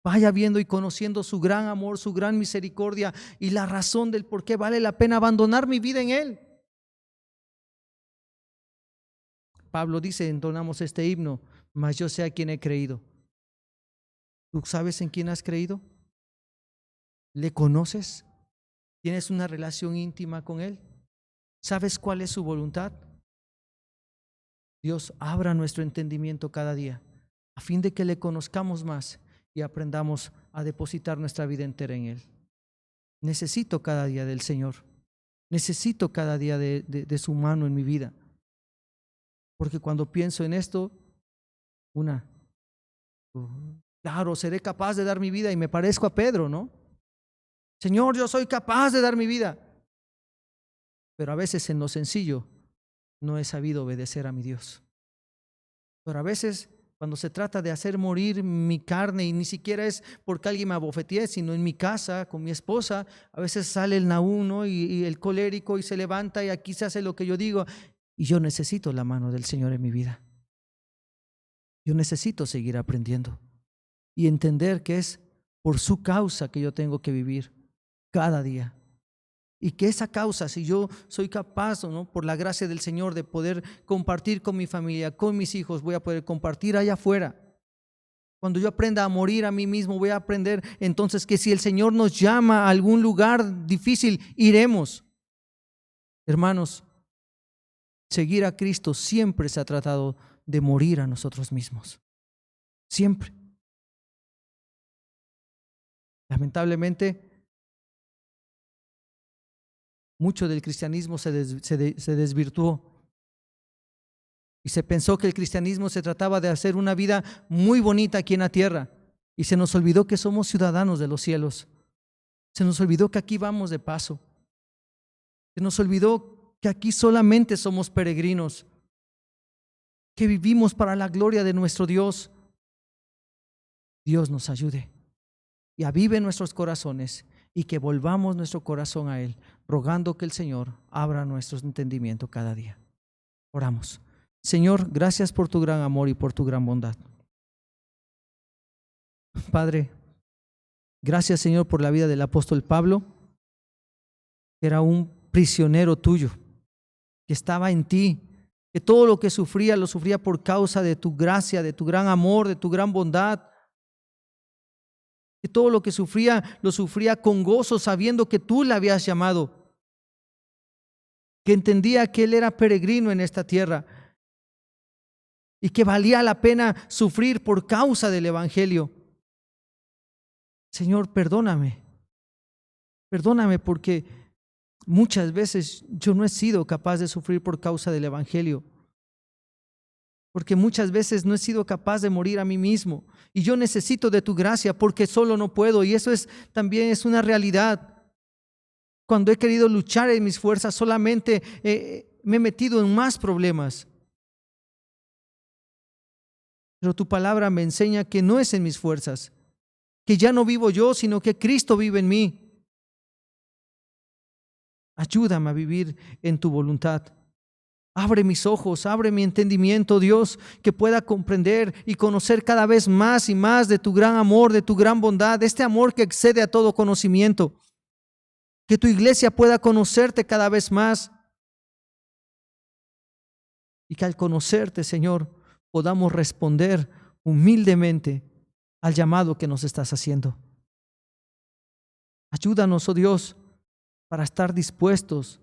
vaya viendo y conociendo su gran amor, su gran misericordia y la razón del por qué vale la pena abandonar mi vida en Él. Pablo dice, entonamos este himno: mas yo sé a quién he creído. ¿Tú sabes en quién has creído? ¿Le conoces? ¿Tienes una relación íntima con Él? ¿Sabes cuál es su voluntad? Dios, abra nuestro entendimiento cada día a fin de que le conozcamos más y aprendamos a depositar nuestra vida entera en Él. Necesito cada día del Señor. Necesito cada día de su mano en mi vida. Porque cuando pienso en esto, claro, seré capaz de dar mi vida y me parezco a Pedro, ¿no? Señor, yo soy capaz de dar mi vida. Pero a veces en lo sencillo no he sabido obedecer a mi Dios. Pero a veces cuando se trata de hacer morir mi carne, y ni siquiera es porque alguien me abofetee, sino en mi casa, con mi esposa, a veces sale el Nahum, ¿no? y el colérico y se levanta y aquí se hace lo que yo digo. Y yo necesito la mano del Señor en mi vida. Yo necesito seguir aprendiendo y entender que es por su causa que yo tengo que vivir cada día. Y que esa causa, si yo soy capaz, ¿no?, por la gracia del Señor, de poder compartir con mi familia, con mis hijos, voy a poder compartir allá afuera. Cuando yo aprenda a morir a mí mismo, voy a aprender entonces que si el Señor nos llama a algún lugar difícil, iremos. Hermanos, Seguir a Cristo siempre se ha tratado de morir a nosotros mismos. Siempre. Lamentablemente, mucho del cristianismo se desvirtuó y se pensó que el cristianismo se trataba de hacer una vida muy bonita aquí en la tierra y se nos olvidó que somos ciudadanos de los cielos. Se nos olvidó que aquí vamos de paso. Se nos olvidó que aquí solamente somos peregrinos, que vivimos para la gloria de nuestro Dios. Dios nos ayude y avive nuestros corazones y que volvamos nuestro corazón a Él, rogando que el Señor abra nuestro entendimiento cada día. Oramos. Señor, gracias por tu gran amor y por tu gran bondad. Padre, gracias, Señor, por la vida del apóstol Pablo, que era un prisionero tuyo, que estaba en ti, que todo lo que sufría, lo sufría por causa de tu gracia, de tu gran amor, de tu gran bondad. Que todo lo que sufría, lo sufría con gozo, sabiendo que tú le habías llamado. Que entendía que él era peregrino en esta tierra y que valía la pena sufrir por causa del Evangelio. Señor, perdóname. Perdóname porque muchas veces yo no he sido capaz de sufrir por causa del Evangelio. Porque muchas veces no he sido capaz de morir a mí mismo. Y yo necesito de tu gracia porque solo no puedo. Y eso también es una realidad. Cuando he querido luchar en mis fuerzas, solamente me he metido en más problemas. Pero tu palabra me enseña que no es en mis fuerzas, que ya no vivo yo, sino que Cristo vive en mí. Ayúdame a vivir en tu voluntad. Abre mis ojos, abre mi entendimiento, Dios, que pueda comprender y conocer cada vez más y más de tu gran amor, de tu gran bondad, de este amor que excede a todo conocimiento. Que tu iglesia pueda conocerte cada vez más. Y que al conocerte, Señor, podamos responder humildemente al llamado que nos estás haciendo. Ayúdanos, oh Dios, para estar dispuestos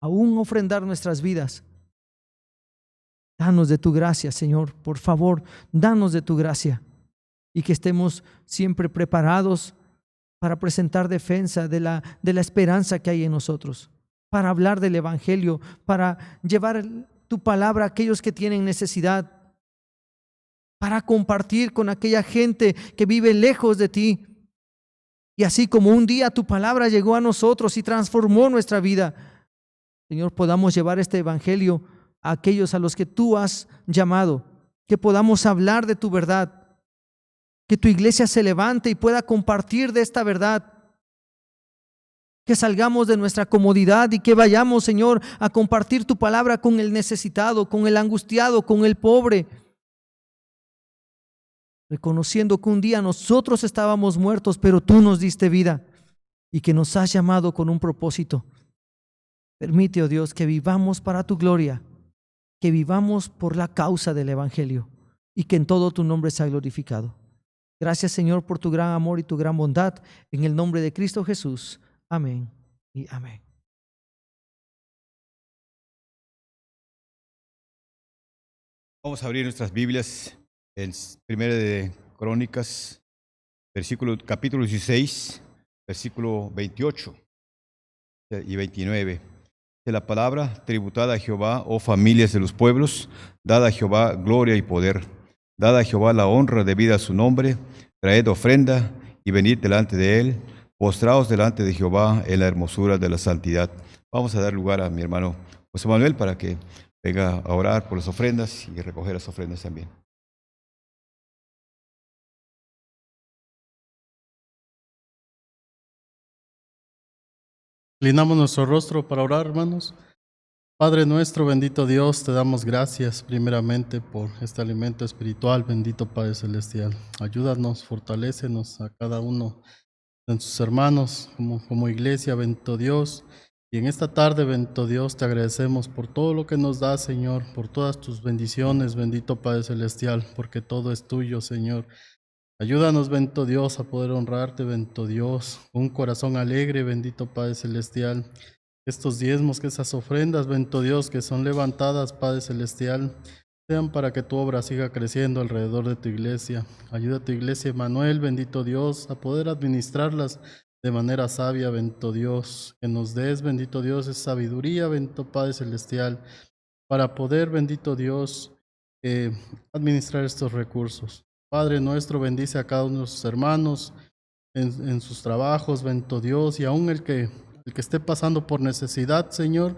aún ofrendar nuestras vidas. Danos de tu gracia, Señor, por favor, danos de tu gracia y que estemos siempre preparados para presentar defensa de la esperanza que hay en nosotros, para hablar del Evangelio, para llevar tu palabra a aquellos que tienen necesidad, para compartir con aquella gente que vive lejos de ti. Y así como un día tu palabra llegó a nosotros y transformó nuestra vida, Señor, podamos llevar este evangelio a aquellos a los que tú has llamado, que podamos hablar de tu verdad, que tu iglesia se levante y pueda compartir de esta verdad, que salgamos de nuestra comodidad y que vayamos, Señor, a compartir tu palabra con el necesitado, con el angustiado, con el pobre, reconociendo que un día nosotros estábamos muertos, pero tú nos diste vida y que nos has llamado con un propósito. Permite, oh Dios, que vivamos para tu gloria, que vivamos por la causa del Evangelio y que en todo tu nombre sea glorificado. Gracias, Señor, por tu gran amor y tu gran bondad. En el nombre de Cristo Jesús. Amén y amén. Vamos a abrir nuestras Biblias en 1 de Crónicas, capítulo 16, versículo 28 y 29. De la palabra, tributad a Jehová, oh familias de los pueblos, dad a Jehová gloria y poder, dad a Jehová la honra debida a su nombre, traed ofrenda y venid delante de él, postraos delante de Jehová en la hermosura de la santidad. Vamos a dar lugar a mi hermano José Manuel para que venga a orar por las ofrendas y recoger las ofrendas también. Inclinamos nuestro rostro para orar, hermanos. Padre nuestro, bendito Dios, te damos gracias primeramente por este alimento espiritual, bendito Padre Celestial. Ayúdanos, fortalécenos a cada uno de sus hermanos como iglesia, bendito Dios. Y en esta tarde, bendito Dios, te agradecemos por todo lo que nos das, Señor, por todas tus bendiciones, bendito Padre Celestial, porque todo es tuyo, Señor. Ayúdanos, bendito Dios, a poder honrarte, bendito Dios, con un corazón alegre, bendito Padre Celestial. Que estos diezmos, que esas ofrendas, bendito Dios, que son levantadas, Padre Celestial, sean para que tu obra siga creciendo alrededor de tu iglesia. Ayuda a tu iglesia, Emmanuel, bendito Dios, a poder administrarlas de manera sabia, bendito Dios. Que nos des, bendito Dios, esa sabiduría, bendito Padre Celestial, para poder, bendito Dios, administrar estos recursos. Padre nuestro, bendice a cada uno de nuestros hermanos en sus trabajos, bendito Dios, y aún el que esté pasando por necesidad, Señor,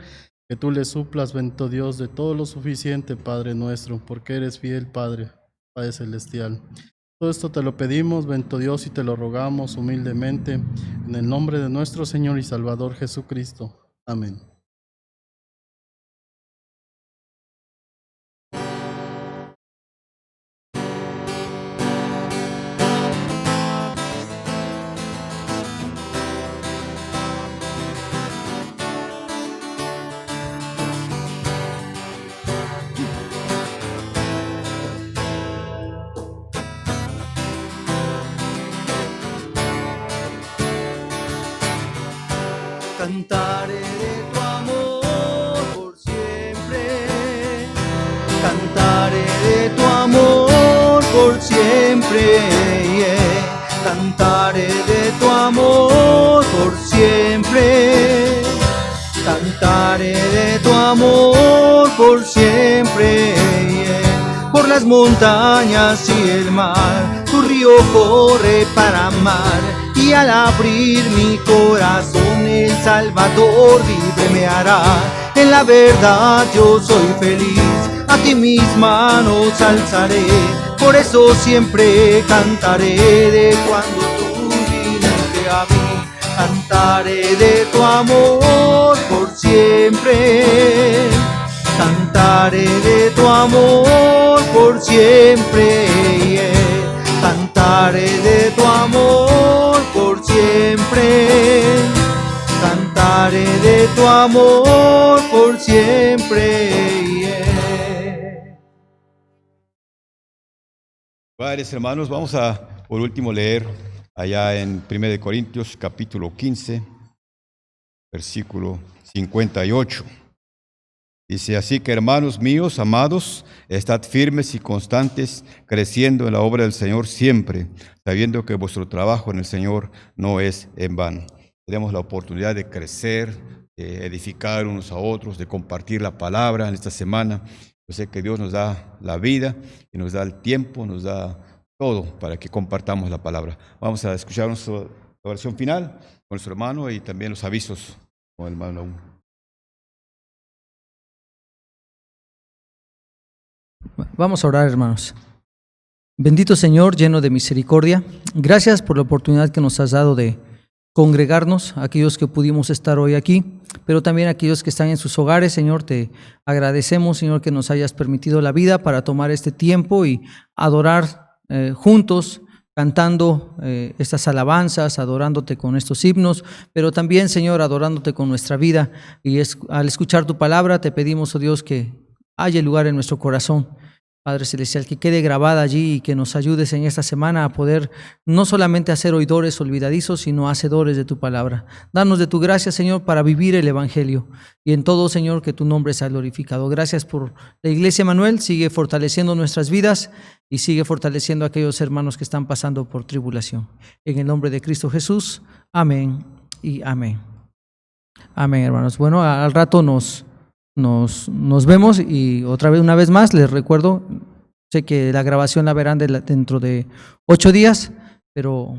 que tú le suplas, bendito Dios, de todo lo suficiente, Padre nuestro, porque eres fiel, Padre Celestial. Todo esto te lo pedimos, bendito Dios, y te lo rogamos humildemente, en el nombre de nuestro Señor y Salvador Jesucristo. Amén. Cantaré de tu amor por siempre, cantaré de tu amor por siempre, cantaré de tu amor por siempre, cantaré de tu amor por siempre, por las montañas y el mar, tu río corre para amar, y al abrir mi corazón el Salvador libre me hará. En la verdad yo soy feliz, a ti mis manos alzaré, por eso siempre cantaré de cuando tú viniste a mí. Cantaré de tu amor por siempre, cantaré de tu amor por siempre, cantaré de tu amor por siempre, cantaré de tu amor por siempre. Padres, hermanos, vamos a por último leer allá en 1 Corintios capítulo 15, versículo 58. Dice: así que, hermanos míos, amados, estad firmes y constantes, creciendo en la obra del Señor siempre, sabiendo que vuestro trabajo en el Señor no es en vano. Tenemos la oportunidad de crecer, de edificar unos a otros, de compartir la palabra en esta semana. Yo sé que Dios nos da la vida y nos da el tiempo, nos da todo para que compartamos la palabra. Vamos a escuchar nuestra oración final con nuestro hermano y también los avisos con el hermano aún. Vamos a orar, hermanos. Bendito Señor, lleno de misericordia, gracias por la oportunidad que nos has dado de congregarnos, aquellos que pudimos estar hoy aquí, pero también aquellos que están en sus hogares. Señor, te agradecemos, Señor, que nos hayas permitido la vida para tomar este tiempo y adorar juntos, cantando estas alabanzas, adorándote con estos himnos, pero también, Señor, adorándote con nuestra vida. Y al escuchar tu palabra te pedimos, oh Dios, que haya lugar en nuestro corazón, Padre Celestial, que quede grabada allí y que nos ayudes en esta semana a poder no solamente hacer oidores olvidadizos, sino hacedores de tu palabra. Danos de tu gracia, Señor, para vivir el Evangelio, y en todo, Señor, que tu nombre sea glorificado. Gracias por la Iglesia Emmanuel. Sigue fortaleciendo nuestras vidas y sigue fortaleciendo a aquellos hermanos que están pasando por tribulación. En el nombre de Cristo Jesús, amén y amén. Amén, hermanos. Bueno, al rato nos vemos, y una vez más les recuerdo, sé que la grabación la verán dentro de 8 días, pero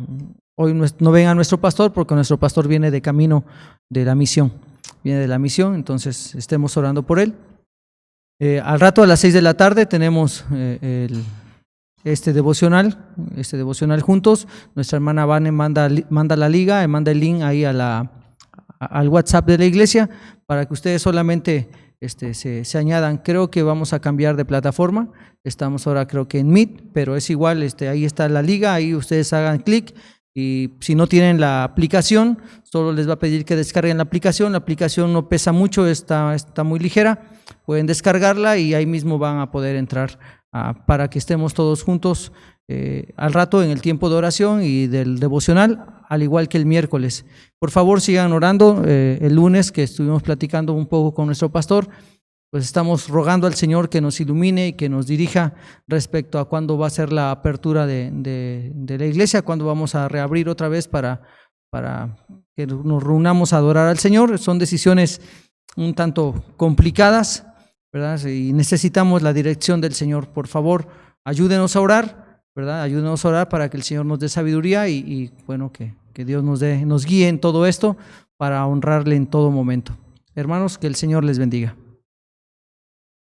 hoy no ven a nuestro pastor porque nuestro pastor viene de camino de la misión, entonces estemos orando por él. Al rato a las 6 de la tarde tenemos este devocional juntos. Nuestra hermana Vane manda la liga, manda el link ahí al WhatsApp de la iglesia para que ustedes solamente se añadan. Creo que vamos a cambiar de plataforma, estamos ahora creo que en Meet, pero es igual, ahí está la liga, ahí ustedes hagan clic, y si no tienen la aplicación, solo les va a pedir que descarguen la aplicación no pesa mucho, está muy ligera, pueden descargarla y ahí mismo van a poder entrar para que estemos todos juntos al rato en el tiempo de oración y del devocional, al igual que el miércoles. Por favor, sigan orando. El lunes que estuvimos platicando un poco con nuestro pastor, pues estamos rogando al Señor que nos ilumine y que nos dirija respecto a cuándo va a ser la apertura de la iglesia, cuándo vamos a reabrir otra vez para que nos reunamos a adorar al Señor. Son decisiones un tanto complicadas, ¿verdad? Y necesitamos la dirección del Señor. Por favor, ayúdenos a orar, ¿verdad? Ayúdenos a orar para que el Señor nos dé sabiduría y bueno, que Dios nos guíe en todo esto para honrarle en todo momento. Hermanos, que el Señor les bendiga.